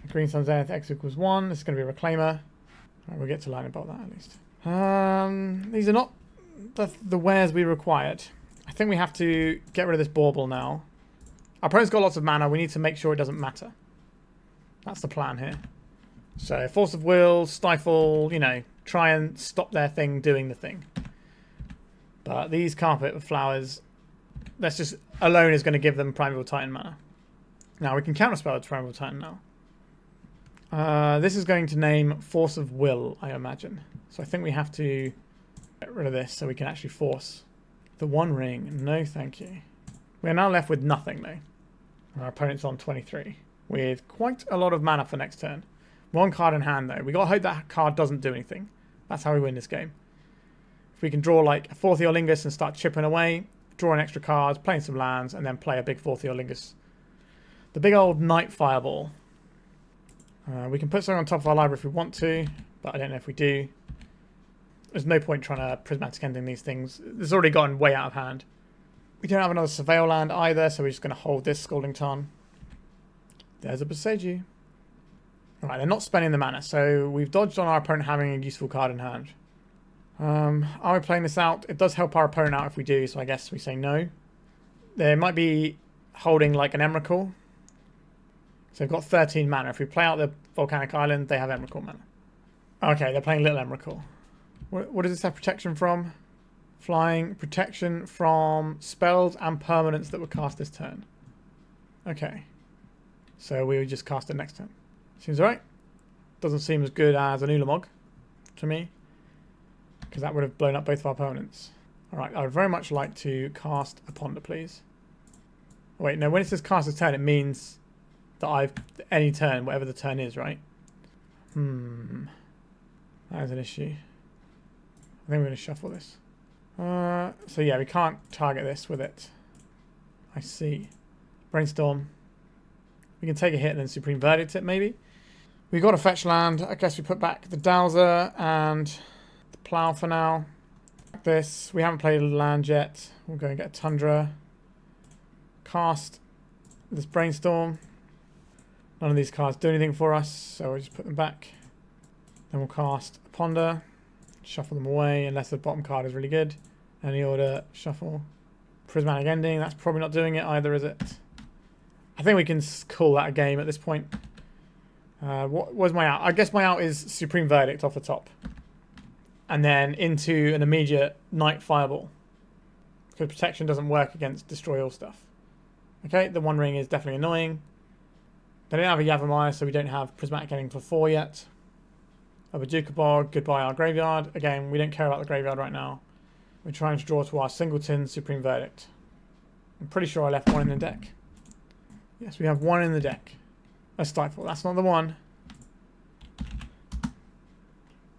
Green Sun Zenith X equals 1. This is going to be a Reclaimer. Right, we'll get to Lightning Bolt that at least. These are not the wares we required. I think we have to get rid of this Bauble now. Our opponent's got lots of mana. We need to make sure it doesn't matter. That's the plan here. So Force of Will, Stifle, you know, try and stop their thing doing the thing. But these Carpet of Flowers, that's just alone is going to give them Primeval Titan mana. Now we can counterspell with Primeval Titan now. This is going to name Force of Will, I imagine. So I think we have to get rid of this so we can actually force the One Ring. No, thank you. We are now left with nothing, though. Our opponent's on 23 with quite a lot of mana for next turn. One card in hand, though. We got to hope that card doesn't do anything. That's how we win this game. If we can draw like a Fourth Earlingus and start chipping away, drawing extra cards, playing some lands, and then play a big Fourth Earlingus. The big old Night Fireball. We can put something on top of our library if we want to, but I don't know if we do. There's no point trying to prismatic ending these things. It's already gotten way out of hand. We don't have another Surveil land either, so we're just going to hold this Scalding Tarn. There's a Boseiju. Alright, they're not spending the mana, so we've dodged on our opponent having a useful card in hand. Are we playing this out? It does help our opponent out if we do, so I guess we say no. They might be holding like an Emrakul. So they've got 13 mana. If we play out the Volcanic Island, they have Emrakul mana. Okay, they're playing Little Emrakul. What does this have protection from? Flying, protection from spells and permanents that were cast this turn. Okay. So we would just cast it next turn. Seems alright. Doesn't seem as good as an Ulamog to me, because that would have blown up both of our opponents. Alright, I would very much like to cast a Ponder, please. Wait, no, when it says cast a turn, it means that any turn, whatever the turn is, right? That is an issue. I think we're going to shuffle this. So yeah, we can't target this with it. I see. Brainstorm. We can take a hit and then Supreme Verdict it, maybe. We got a fetch land. I guess we put back the Dowser and the Plough for now. This. We haven't played a land yet. We'll go and get a Tundra. Cast this Brainstorm. None of these cards do anything for us, so we'll just put them back. Then we'll cast a Ponder. Shuffle them away unless the bottom card is really good. Any order, shuffle. Prismatic Ending, that's probably not doing it either, is it? I think we can call that a game at this point. What was my out? I guess my out is Supreme Verdict off the top. And then into an immediate Night Fireball. Because protection doesn't work against Destroy All stuff. Okay, the One Ring is definitely annoying. They don't have a Yavimaya, so we don't have Prismatic Ending for 4 yet. A Boggart, goodbye our graveyard. Again, we don't care about the graveyard right now. We're trying to draw to our Singleton Supreme Verdict. I'm pretty sure I left one in the deck. Yes, we have one in the deck. A Stifle. That's not the one.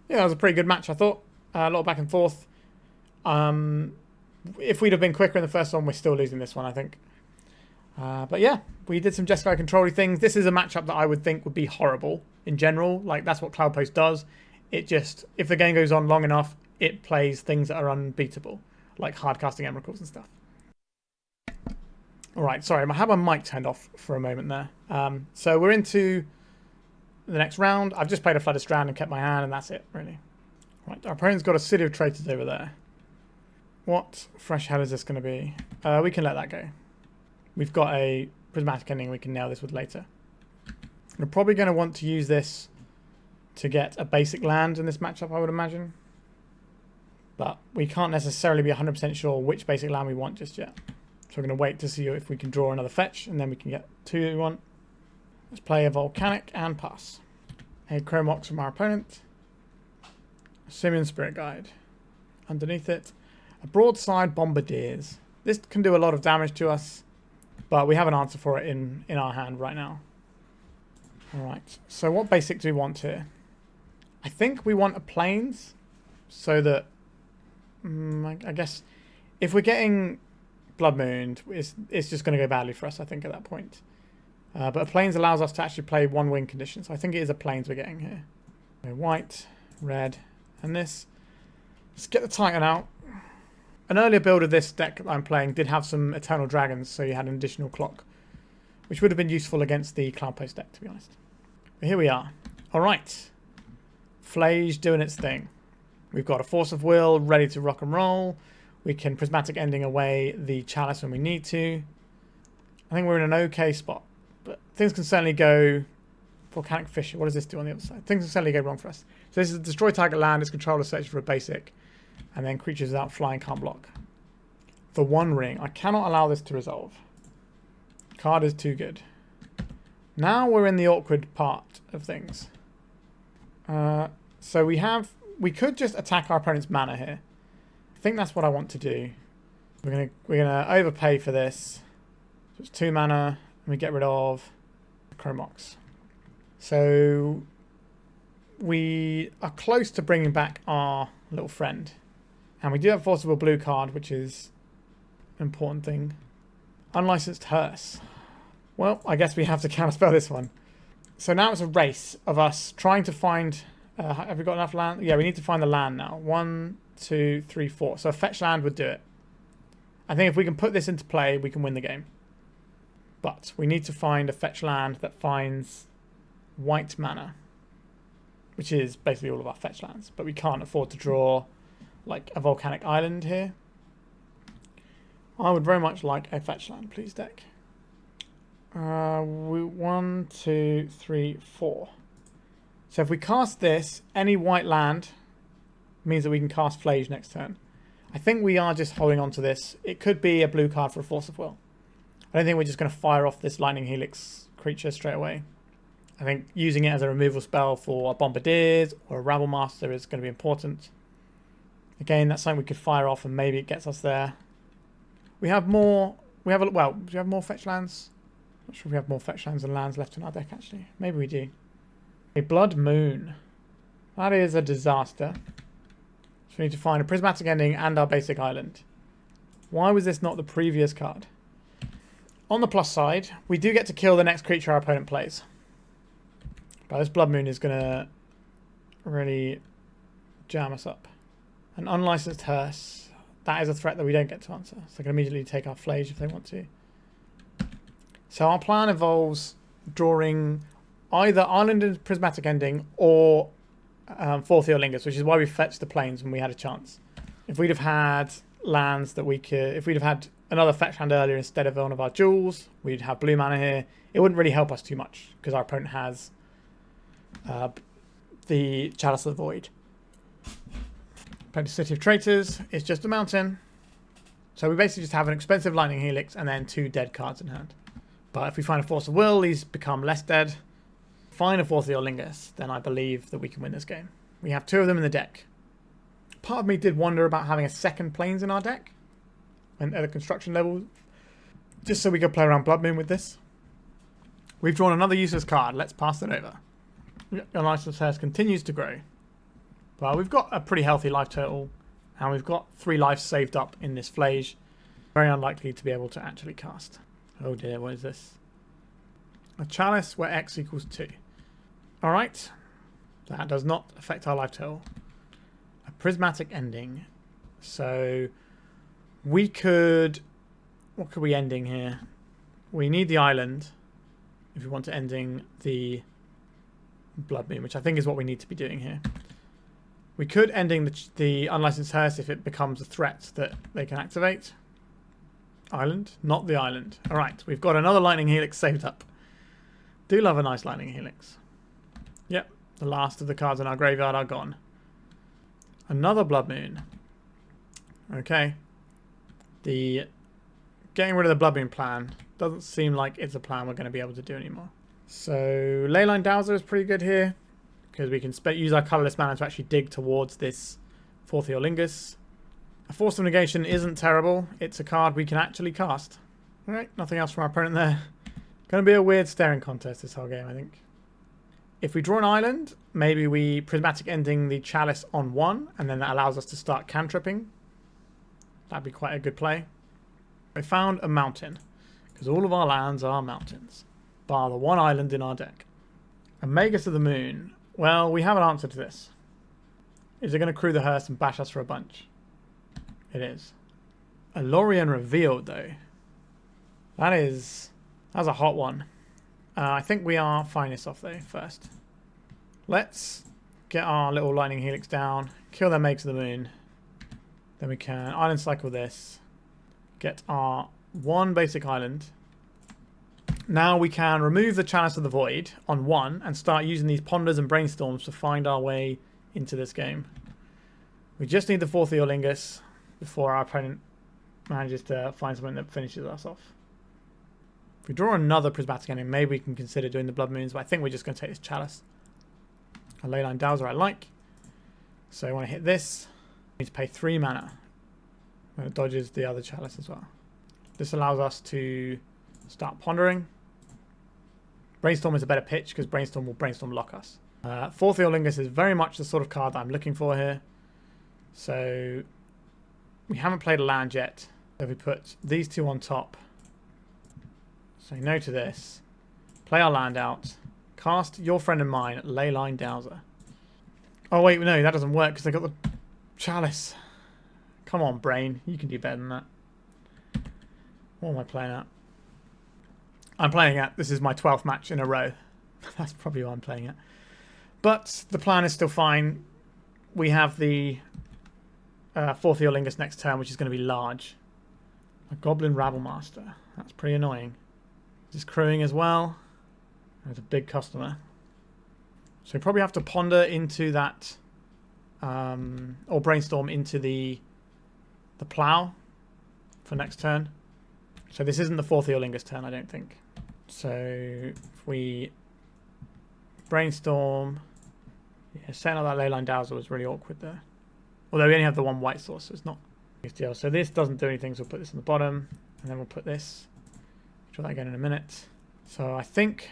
Yeah, that was a pretty good match, I thought. A lot of back and forth. If we'd have been quicker in the first one, we're still losing this one, I think. But yeah, we did some Jeskai control-y things. This is a matchup that I would think would be horrible in general. Like, that's what Cloud Post does. It just, if the game goes on long enough, it plays things that are unbeatable, like hard-casting Emrakuls and stuff. Alright, sorry, I had my mic turned off for a moment there. So we're into the next round. I've just played a Flooded Strand and kept my hand, and that's it, really. Right, our opponent's got a City of Traitors over there. What fresh hell is this going to be? We can let that go. We've got a Prismatic Ending we can nail this with later. We're probably going to want to use this to get a basic land in this matchup, I would imagine. But we can't necessarily be 100% sure which basic land we want just yet. So we're going to wait to see if we can draw another fetch, and then we can get 2 we want. Let's play a Volcanic and pass. A Chrome Mox from our opponent. A Simian Spirit Guide. Underneath it, a Broadside Bombardiers. This can do a lot of damage to us, but we have an answer for it in our hand right now. Alright, so what basic do we want here? I think we want a Plains, so that I guess if we're getting Blood Mooned, it's just going to go badly for us, I think, at that point. But a Plains allows us to actually play 1 win condition, so I think it is a Plains we're getting here. Okay, white, red, and this. Let's get the Titan out. An earlier build of this deck that I'm playing did have some Eternal Dragons, so you had an additional clock, which would have been useful against the Cloud Post deck, to be honest. But here we are. Alright. Flage doing its thing. We've got a Force of Will ready to rock and roll. We can Prismatic Ending away the Chalice when we need to. I think we're in an okay spot. But things can certainly go... Volcanic Fissure. What does this do on the other side? Things can certainly go wrong for us. So this is destroy target land. Its controller searches for a basic. And then creatures without flying can't block. The One Ring. I cannot allow this to resolve. Card is too good. Now we're in the awkward part of things. So we could just attack our opponent's mana here. I think that's what I want to do. We're gonna overpay for this. So it's 2 mana, and we get rid of Chrome Mox. So we are close to bringing back our little friend. And we do have Forcible Blue card, which is an important thing. Unlicensed Hearse. Well, I guess we have to counterspell this one. So now it's a race of us trying to find Have we got enough land? Yeah, we need to find the land now. 1, 2, 3, 4. So a fetch land would do it. I think if we can put this into play, we can win the game. But we need to find a fetch land that finds white mana, which is basically all of our fetch lands. But we can't afford to draw like a volcanic island here. I would very much like a fetch land, please, deck. 1, 2, 3, 4. So if we cast this, any white land means that we can cast Flage next turn. I think we are just holding on to this. It could be a blue card for a Force of Will. I don't think we're just going to fire off this Lightning Helix creature straight away. I think using it as a removal spell for a Bombardiers or a Rabble Master is going to be important. Again, that's something we could fire off and maybe it gets us there. We have more... well, do we have more fetch lands? Not sure if we have more fetch lands than lands left in our deck, actually. Maybe we do. A Blood Moon. That is a disaster. So we need to find a Prismatic Ending and our basic island. Why was this not the previous card? On the plus side, we do get to kill the next creature our opponent plays. But this Blood Moon is going to really jam us up. An Unlicensed Hearse. That is a threat that we don't get to answer. So they can immediately take our Flage if they want to. So our plan involves drawing either Island and Prismatic Ending or Fourth Eorlingus, which is why we fetched the plains when we had a chance. If we'd have had lands that we could... if we'd have had another fetch hand earlier instead of one of our jewels, we'd have blue mana here. It wouldn't really help us too much because our opponent has the Chalice of the Void. Played the City of Traitors. It's just a mountain. So we basically just have an expensive Lightning Helix and then 2 dead cards in hand. But if we find a Force of Will, these become less dead. Find a Fourth Eorlingus, then I believe that we can win this game. We have 2 of them in the deck. Part of me did wonder about having a second Plains in our deck and at a construction level, just so we could play around Blood Moon with this. We've drawn another useless card. Let's pass it over. Unlicensed Hearse continues to grow. Well, we've got a pretty healthy life total, and we've got 3 lives saved up in this Flage. Very unlikely to be able to actually cast. Oh dear, what is this? A Chalice where X equals 2. Alright. That does not affect our life total. A Prismatic Ending. So we could... what could we ending here? We need the island if we want to ending the Blood Moon, which I think is what we need to be doing here. We could ending the Unlicensed Hearse if it becomes a threat that they can activate. Island? Not the island. Alright, we've got another Lightning Helix saved up. Do love a nice Lightning Helix. Yep, the last of the cards in our graveyard are gone. Another Blood Moon. Okay. The getting rid of the Blood Moon plan doesn't seem like it's a plan we're going to be able to do anymore. So Leyline Dowser is pretty good here because we can use our colourless mana to actually dig towards this Fourth Eorlingus. A Force of Negation isn't terrible. It's a card we can actually cast. Alright, nothing else from our opponent there. Going to be a weird staring contest this whole game, I think. If we draw an island, maybe we Prismatic Ending the Chalice on 1, and then that allows us to start cantripping. That'd be quite a good play. We found a mountain, because all of our lands are mountains, bar the 1 island in our deck. A Magus of the Moon. Well, we have an answer to this. Is it going to crew the hearse and bash us for a bunch? It is. A Lorien Revealed, though. That's a hot one. I think we are firing this off, though, first. Let's get our little Lightning Helix down, kill their Magus of the Moon. Then we can Island Cycle this, get our 1 basic island. Now we can remove the Chalice of the Void on 1 and start using these Ponders and Brainstorms to find our way into this game. We just need the Fourth Eorlingus before our opponent manages to find something that finishes us off. If we draw another Prismatic Ending, maybe we can consider doing the Blood Moons, but I think we're just going to take this Chalice. A Leyline Dowser I like. So I want to hit this. I need to pay 3 mana. And it dodges the other Chalice as well. This allows us to start pondering. Brainstorm is a better pitch because Brainstorm will Brainstorm lock us. Fourth Eorlingus is very much the sort of card that I'm looking for here. So we haven't played a land yet. So we put these 2 on top. Say no to this. Play our land out. Cast Your Friend and Mine, Leyline Dowser. Oh wait, no, that doesn't work because they got the Chalice. Come on, brain. You can do better than that. What am I playing at? I'm playing at, this is my 12th match in a row. That's probably what I'm playing at. But the plan is still fine. We have the 4th Eolingus next turn, which is going to be large. A Goblin Rabblemaster. That's pretty annoying. Just crewing as well. There's a big customer. So we probably have to ponder into that, or brainstorm into the plow for next turn. So this isn't the 4th Eolingus turn, I don't think. So if we brainstorm, yeah, setting up that Leyline Dowser was really awkward there. Although we only have the one white source, so it's not a big deal. So this doesn't do anything, so we'll put this on the bottom, and then we'll put this. Try that again in a minute. So I think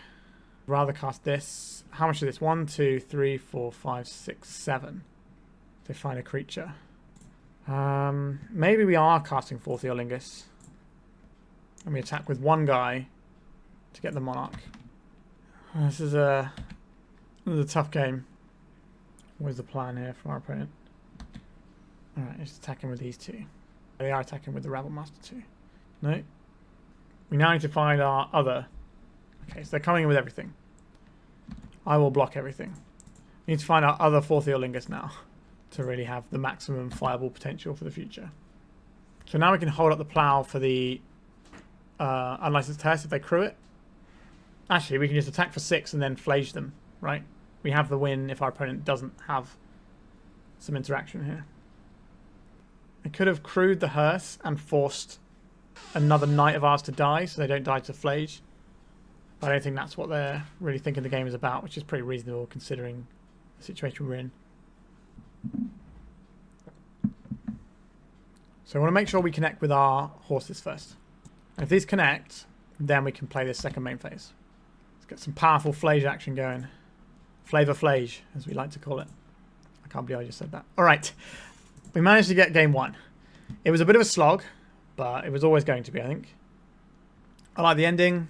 I'd rather cast this. How much is this? 1, 2, 3, 4, 5, 6, 7. To find a creature. Maybe we are casting 4th Eolingus. And we attack with one guy to get the Monarch. This is a tough game. What is the plan here from our opponent? Alright, he's attacking with these two. They are attacking with the Rabblemaster too. No. We now need to find our other. Okay, so they're coming in with everything. I will block everything. We need to find our other 4th Eolingus now to really have the maximum viable potential for the future. So now we can hold up the plow for the unlicensed test if they crew it. Actually, we can just attack for 6 and then flage them, right? We have the win if our opponent doesn't have some interaction here. I could have crewed the hearse and forced another knight of ours to die so they don't die to flage. But I don't think that's what they're really thinking the game is about, which is pretty reasonable considering the situation we're in. So I want to make sure we connect with our horses first. And if these connect, then we can play this second main phase. Let's get some powerful flage action going. Flavor flage, as we like to call it. I can't believe I just said that. Alright, we managed to get game 1. It was a bit of a slog, but it was always going to be, I think. I like the ending.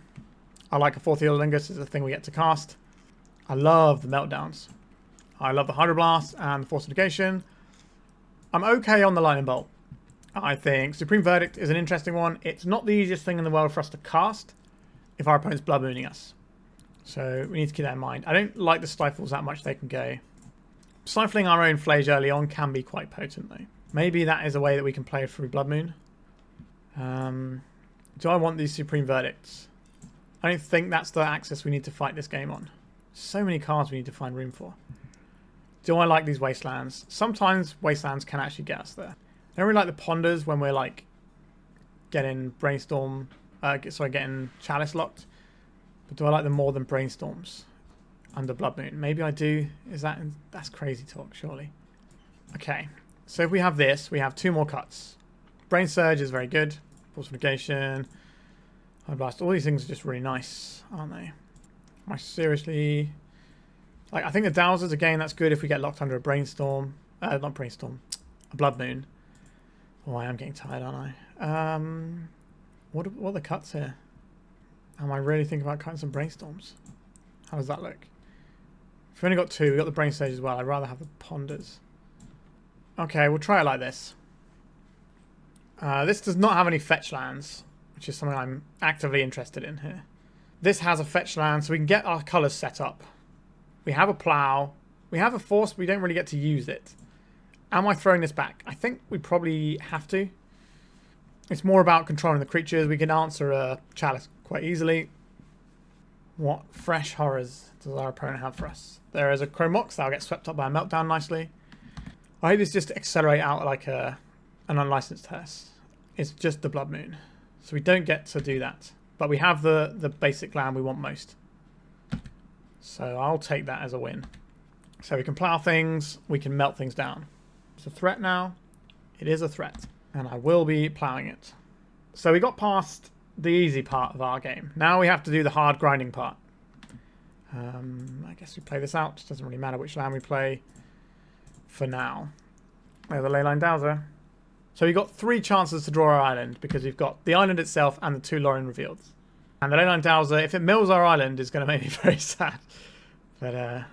I like a 4th Eolingus, it's a thing we get to cast. I love the meltdowns. I love the Hydroblast and the Force Negation. I'm okay on the Lightning Bolt. I think Supreme Verdict is an interesting one. It's not the easiest thing in the world for us to cast if our opponent's Blood Mooning us. So we need to keep that in mind. I don't like the Stifles that much they can go. Stifling our own Flage early on can be quite potent though. Maybe that is a way that we can play through Blood Moon. Do I want these Supreme Verdicts? I don't think that's the axis we need to fight this game on. So many cards we need to find room for. Do I like these Wastelands? Sometimes Wastelands can actually get us there. I don't really like the Ponders when we're like getting Brainstorm, getting Chalice locked. But do I like them more than Brainstorms under Blood Moon? Maybe I do. That's crazy talk, surely. Okay, so if we have this, we have 2 more cuts. Brain Surge is very good. Force Negation, High Blast. All these things are just really nice, aren't they? Am I seriously... Like, I think the Dowsers, again, that's good if we get locked under a Brainstorm. Not Brainstorm. A Blood Moon. Oh, I am getting tired, aren't I? What are the cuts here? Am I really thinking about cutting some Brainstorms? How does that look? We've only got 2. We've got the Brain Stage as well. I'd rather have the Ponders. Okay, we'll try it like this. This does not have any fetch lands, which is something I'm actively interested in here. This has a fetch land, so we can get our colours set up. We have a plow. We have a force, but we don't really get to use it. Am I throwing this back? I think we probably have to. It's more about controlling the creatures. We can answer a Chalice quite easily. What fresh horrors does our opponent have for us? There is a Chrome Mox that'll get swept up by a Meltdown nicely. I hope this just accelerate out like an unlicensed test. It's just the Blood Moon. So we don't get to do that. But we have the basic land we want most. So I'll take that as a win. So we can plow things, we can melt things down. It's a threat now. It is a threat. And I will be plowing it. So we got past the easy part of our game. Now we have to do the hard grinding part. I guess we play this out. It doesn't really matter which land we play for now. There's the Leyline Dowser. So we've got 3 chances to draw our island because we've got the island itself and the 2 Lauren revealed. And the Leyline Dowser, if it mills our island, is going to make me very sad. But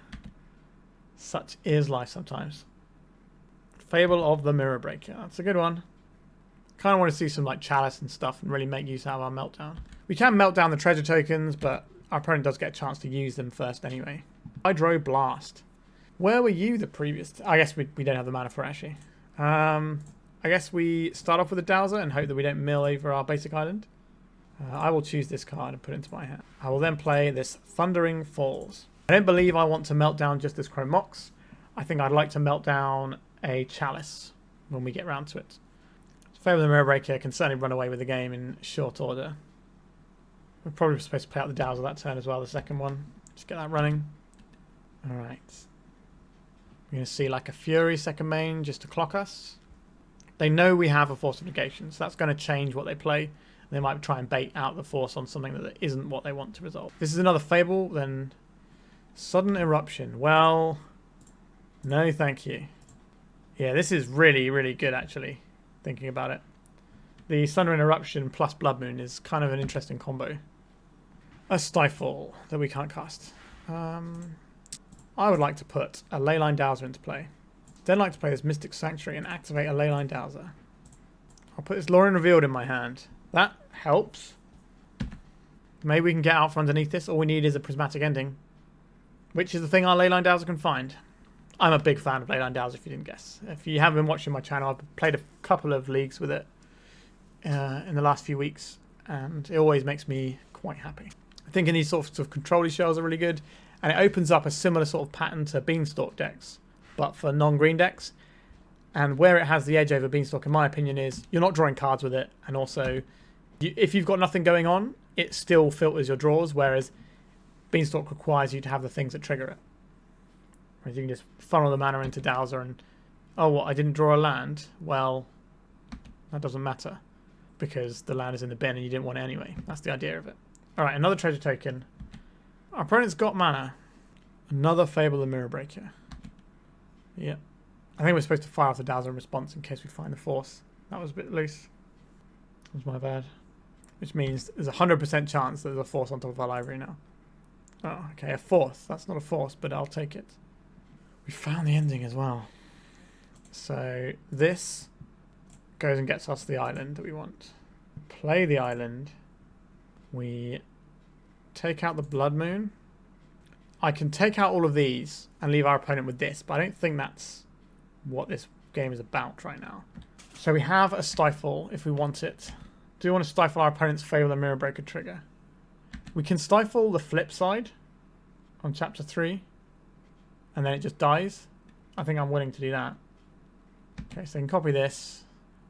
Such is life sometimes. Fable of the Mirror Breaker. That's a good one. Kind of want to see some like Chalice and stuff and really make use out of our meltdown. We can melt down the treasure tokens, but our opponent does get a chance to use them first anyway. Hydro Blast. Where were you the previous... I guess we don't have the mana for it, actually. I guess we start off with a Dowser and hope that we don't mill over our basic island. I will choose this card and put it into my hand. I will then play this Thundering Falls. I don't believe I want to melt down just this Chrome Mox. I think I'd like to melt down a Chalice when we get round to it. Fable of the Mirror Breaker can certainly run away with the game in short order. We're probably supposed to play out the Dowser that turn as well, the second one. Just get that running. Alright. We're going to see like a Fury second main just to clock us. They know we have a Force of Negation, so that's going to change what they play. They might try and bait out the Force on something that isn't what they want to resolve. This is another Fable, then Sudden Eruption. Well, no thank you. Yeah, this is really, really good actually, thinking about it. The Sudden Eruption plus Blood Moon is kind of an interesting combo. A Stifle that we can't cast. I would like to put a Leyline Dowser into play. Then like to play this Mystic Sanctuary and activate a Leyline Dowser. I'll put this Lorien Revealed in my hand. That helps. Maybe we can get out from underneath this. All we need is a Prismatic Ending, which is the thing our Leyline Dowser can find. I'm a big fan of Leyline Dowser, if you didn't guess. If you haven't been watching my channel, I've played a couple of leagues with it in the last few weeks, and it always makes me quite happy. I think in these sorts of control shells are really good, and it opens up a similar sort of pattern to Beanstalk decks, but for non-green decks. And where it has the edge over Beanstalk, in my opinion, is you're not drawing cards with it, and also if you've got nothing going on, it still filters your draws, whereas Beanstalk requires you to have the things that trigger it. Whereas you can just funnel the mana into Dowser and, oh, what, I didn't draw a land? Well, that doesn't matter, because the land is in the bin and you didn't want it anyway. That's the idea of it. Alright, another treasure token. Our opponent's got mana. Another Fable of the Mirror Breaker. Yep. I think we're supposed to fire off the Dowser in response in case we find the Force. That was a bit loose. That was my bad. Which means there's a 100% chance that there's a Force on top of our library now. Oh, okay, a fourth. That's not a Force, but I'll take it. We found the ending as well. So this goes and gets us the island that we want. Play the island. We take out the Blood Moon. I can take out all of these and leave our opponent with this, but I don't think that's what this game is about right now. So we have a Stifle if we want it. Do we want to stifle our opponent's Fable of the Mirror Breaker trigger? We can stifle the flip side on chapter 3, and then it just dies. I think I'm willing to do that. Okay, so I can copy this.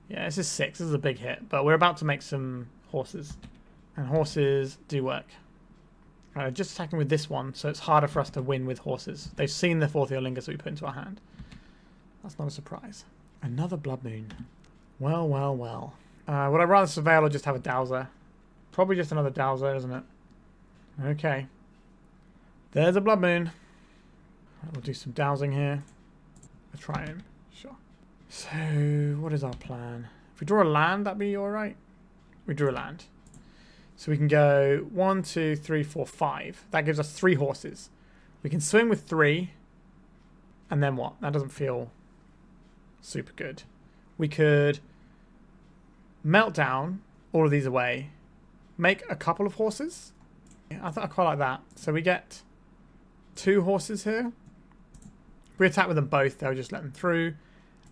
Yeah, this is 6. This is a big hit, but we're about to make some horses, and horses do work. Right, just attacking with this one, so it's harder for us to win with horses. They've seen the 4th Eolingus that we put into our hand. That's not a surprise. Another Blood Moon. Well, well, well. Would I rather Surveil or just have a Dowser? Probably just another Dowser, isn't it? Okay. There's a Blood Moon. We'll do some dowsing here. Let's try him. Sure. So, what is our plan? If we draw a land, that'd be alright. We drew a land. So we can go 1, 2, 3, 4, 5. That gives us 3 horses. We can swing with 3. And then what? That doesn't feel super good. We could melt down all of these away. Make a couple of horses. I quite like that. So we get 2 horses here. If we attack with them both, they'll just let them through.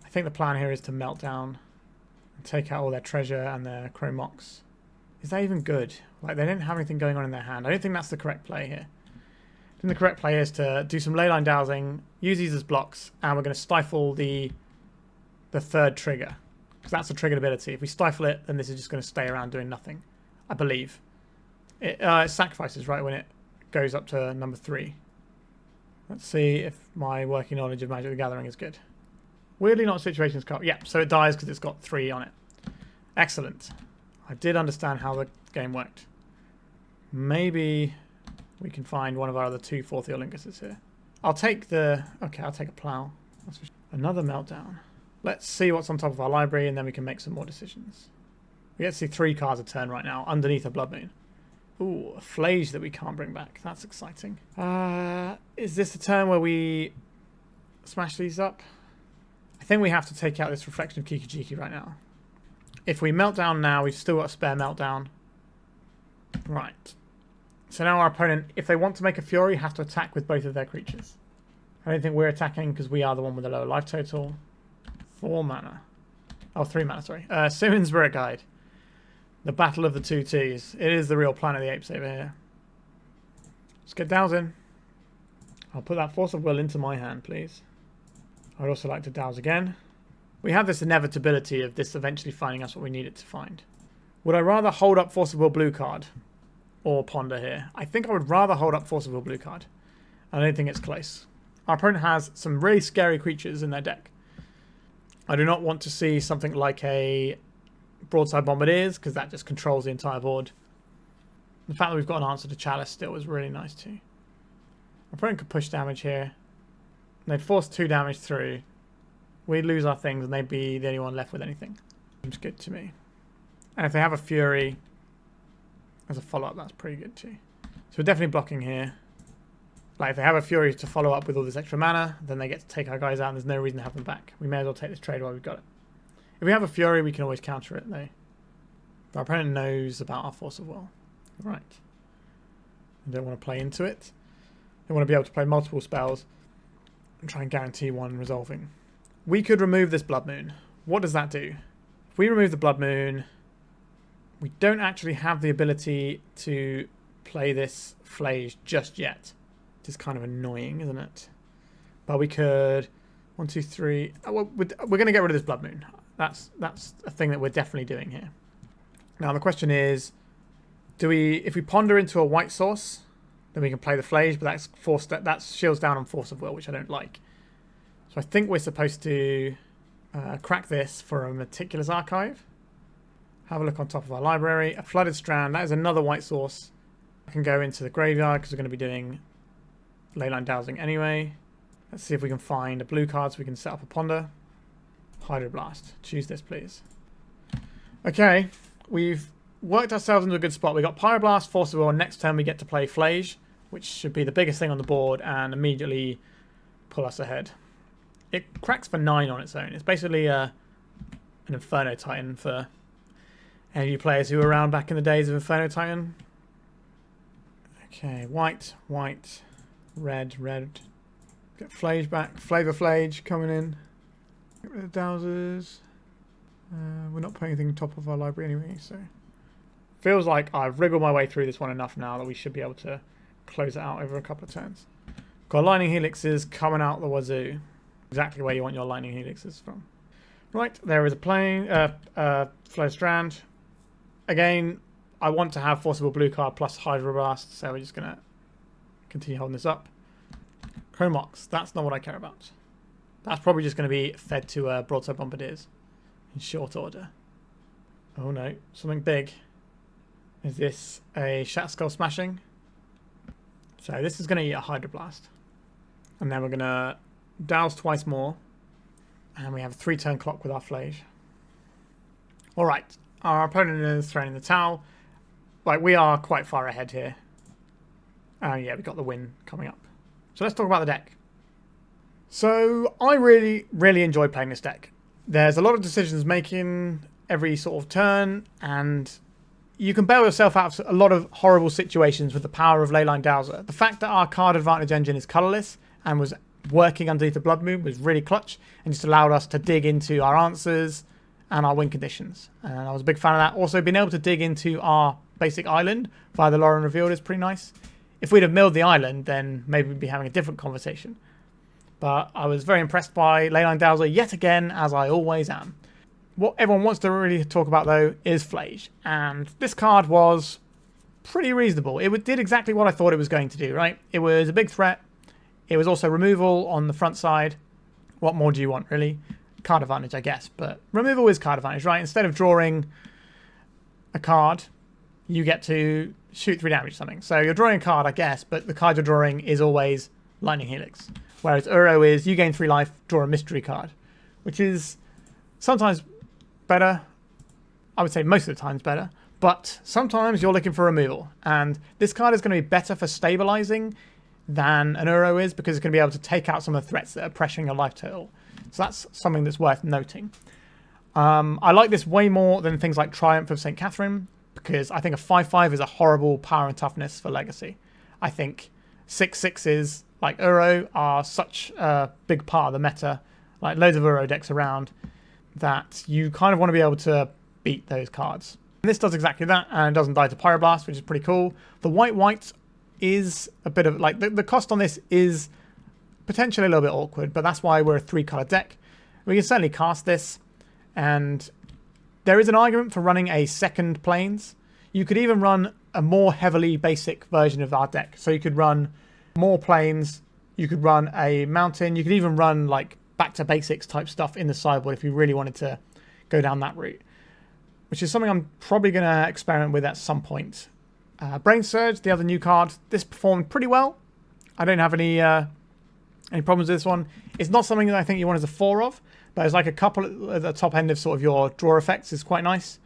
I think the plan here is to melt down and take out all their treasure and their Chrome Mox. Is that even good? Like, they don't have anything going on in their hand. I don't think that's the correct play here. I think the correct play is to do some leyline dowsing, use these as blocks, and we're going to stifle the 3rd trigger. Because that's a triggered ability. If we stifle it, then this is just going to stay around doing nothing. I believe. It sacrifices right when it goes up to number 3. Let's see if my working knowledge of Magic the Gathering is good. Weirdly not situations card. Yeah, so it dies because it's got 3 on it. Excellent. I did understand how the game worked. Maybe we can find one of our other 2 4th Eolinguses here. I'll take the... Okay, I'll take a plow. Another meltdown. Let's see what's on top of our library, and then we can make some more decisions. We get to see 3 cards a turn right now, underneath a Blood Moon. Ooh, a Flage that we can't bring back. That's exciting. Is this a turn where we smash these up. I think we have to take out this Reflection of Kikijiki right now. If we melt down now, we've still got a spare meltdown. Right. So now our opponent, if they want to make a Fury, has to attack with both of their creatures. I don't think we're attacking because we are the one with the lower life total. 4 mana. Oh, 3 mana, sorry. Simon's Spirit Guide. The Battle of the Two T's. It is the real Planet of the Apes over here. Let's get dowsing. I'll put that Force of Will into my hand, please. I'd also like to douse again. We have this inevitability of this eventually finding us what we need it to find. Would I rather hold up Force of Will blue card or ponder here? I think I would rather hold up Force of Will blue card. I don't think it's close. Our opponent has some really scary creatures in their deck. I do not want to see something like a Broadside Bombardiers because that just controls the entire board. The fact that we've got an answer to Chalice still was really nice too. Our opponent could push damage here. They'd force 2 damage through. We'd lose our things and they'd be the only one left with anything. Seems good to me. And if they have a Fury as a follow-up, that's pretty good too. So we're definitely blocking here. Like if they have a Fury to follow up with all this extra mana, then they get to take our guys out and there's no reason to have them back. We may as well take this trade while we've got it. If we have a Fury, we can always counter it though. Our opponent knows about our Force of Will. Right. I don't want to play into it. They want to be able to play multiple spells and try and guarantee one resolving. We could remove this Blood Moon. What does that do? If we remove the Blood Moon, we don't actually have the ability to play this Flage just yet. It is kind of annoying, isn't it? But we could... 1, 2, 3... Oh, well, we're going to get rid of this Blood Moon. That's a thing that we're definitely doing here. Now the question is, if we ponder into a white source, then we can play the Flage, but that's shields down on Force of Will, which I don't like. So I think we're supposed to crack this for a Meticulous Archive. Have a look on top of our library. A Flooded Strand, that is another white source. I can go into the graveyard because we're going to be doing Leyline Dowsing anyway. Let's see if we can find a blue card so we can set up a ponder. Hydroblast. Choose this, please. Okay, we've worked ourselves into a good spot. We got Pyroblast, Force of Will, and next turn we get to play Flage, which should be the biggest thing on the board and immediately pull us ahead. It cracks for 9 on its own. It's basically an Inferno Titan for any of you players who were around back in the days of Inferno Titan. Okay, white, white, red, red. Get Flage back. Flavor Flage coming in. Get rid of the Dowsers. We're not putting anything on top of our library anyway, so... Feels like I've wriggled my way through this one enough now that we should be able to close it out over a couple of turns. Got Lightning Helixes coming out the wazoo. Exactly where you want your Lightning Helixes from. Right, there is a plane, Flow Strand. Again, I want to have Forcible Blue card plus Hydroblast, so we're just going to continue holding this up. Chrome Mox, that's not what I care about. That's probably just going to be fed to Broadside Bombardiers in short order. Oh no, something big. Is this a Shatterskull Smashing? So this is going to eat a Hydroblast. And then we're going to douse twice more. And we have a 3-turn clock with our Flage. Alright, our opponent is throwing the towel. Like, we are quite far ahead here. Yeah, we've got the win coming up. So let's talk about the deck. So I really, really enjoy playing this deck. There's a lot of decisions making every sort of turn, and you can bail yourself out of a lot of horrible situations with the power of Leyline Dowser. The fact that our card advantage engine is colourless and was working underneath the Blood Moon was really clutch and just allowed us to dig into our answers and our win conditions. And I was a big fan of that. Also, being able to dig into our basic island via the Lauren Revealed is pretty nice. If we'd have milled the island, then maybe we'd be having a different conversation. But I was very impressed by Leyline Dowser yet again, as I always am. What everyone wants to really talk about, though, is Flage. And this card was pretty reasonable. It did exactly what I thought it was going to do, right? It was a big threat. It was also removal on the front side. What more do you want, really? Card advantage, I guess. But removal is card advantage, right? Instead of drawing a card, you get to shoot 3 damage or something. So you're drawing a card, I guess, but the card you're drawing is always Lightning Helix. Whereas Uro is you gain 3 life, draw a mystery card, which is sometimes better. I would say most of the times better. But sometimes you're looking for removal. And this card is going to be better for stabilizing than an Uro is, because it's going to be able to take out some of the threats that are pressuring your life total. So that's something that's worth noting. I like this way more than things like Triumph of St. Catherine, because I think a 5/5 is a horrible power and toughness for Legacy. I think 6/6s like Uro are such a big part of the meta, like loads of Uro decks around, that you kind of want to be able to beat those cards. And this does exactly that, and it doesn't die to Pyroblast, which is pretty cool. The white is a bit of, like, the cost on this is potentially a little bit awkward, but that's why we're a 3-color deck. We can certainly cast this, and there is an argument for running a second Plains. You could even run a more heavily basic version of our deck. So you could run more Plains, you could run a Mountain, you could even run like back to basics type stuff in the sideboard if you really wanted to go down that route, which is something I'm probably going to experiment with at some point. Brain Surge, the other new card, this performed pretty well. I don't have any problems with this one. It's not something that I think you want as a 4 of, but it's like a couple at the top end of sort of your draw effects is quite nice.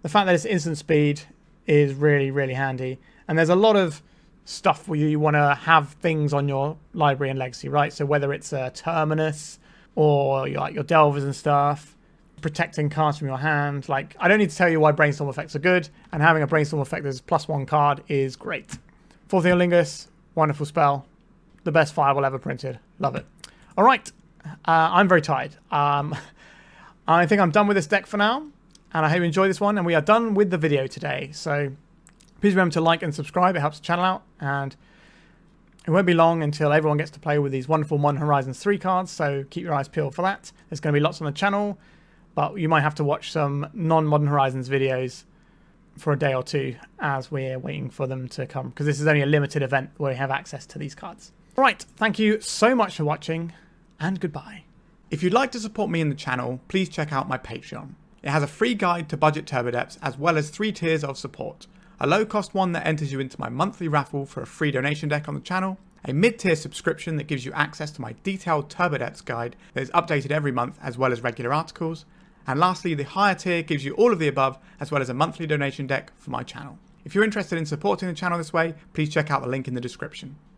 The fact that it's instant speed is really, really handy. And there's a lot of stuff where you want to have things on your library and Legacy, right? So whether it's a Terminus or your Delvers and stuff, protecting cards from your hand. Like, I don't need to tell you why Brainstorm effects are good, and having a Brainstorm effect as +1 card is great. Fourth Theolingus, wonderful spell. The best fireball ever printed. Love it. All right. I'm very tired. I think I'm done with this deck for now, and I hope you enjoyed this one, and we are done with the video today. So please remember to like and subscribe. It helps the channel out, and it won't be long until everyone gets to play with these wonderful Modern Horizons 3 cards, so keep your eyes peeled for that. There's going to be lots on the channel, but you might have to watch some non-Modern Horizons videos for a day or two as we're waiting for them to come, because this is only a limited event where we have access to these cards. Right, thank you so much for watching, and goodbye. If you'd like to support me in the channel, please check out my Patreon. It has a free guide to budget turbo depths, as well as 3 tiers of support. A low cost one that enters you into my monthly raffle for a free donation deck on the channel, a mid-tier subscription that gives you access to my detailed turbo depths guide that is updated every month, as well as regular articles, and lastly, the higher tier gives you all of the above, as well as a monthly donation deck for my channel. If you're interested in supporting the channel this way, please check out the link in the description.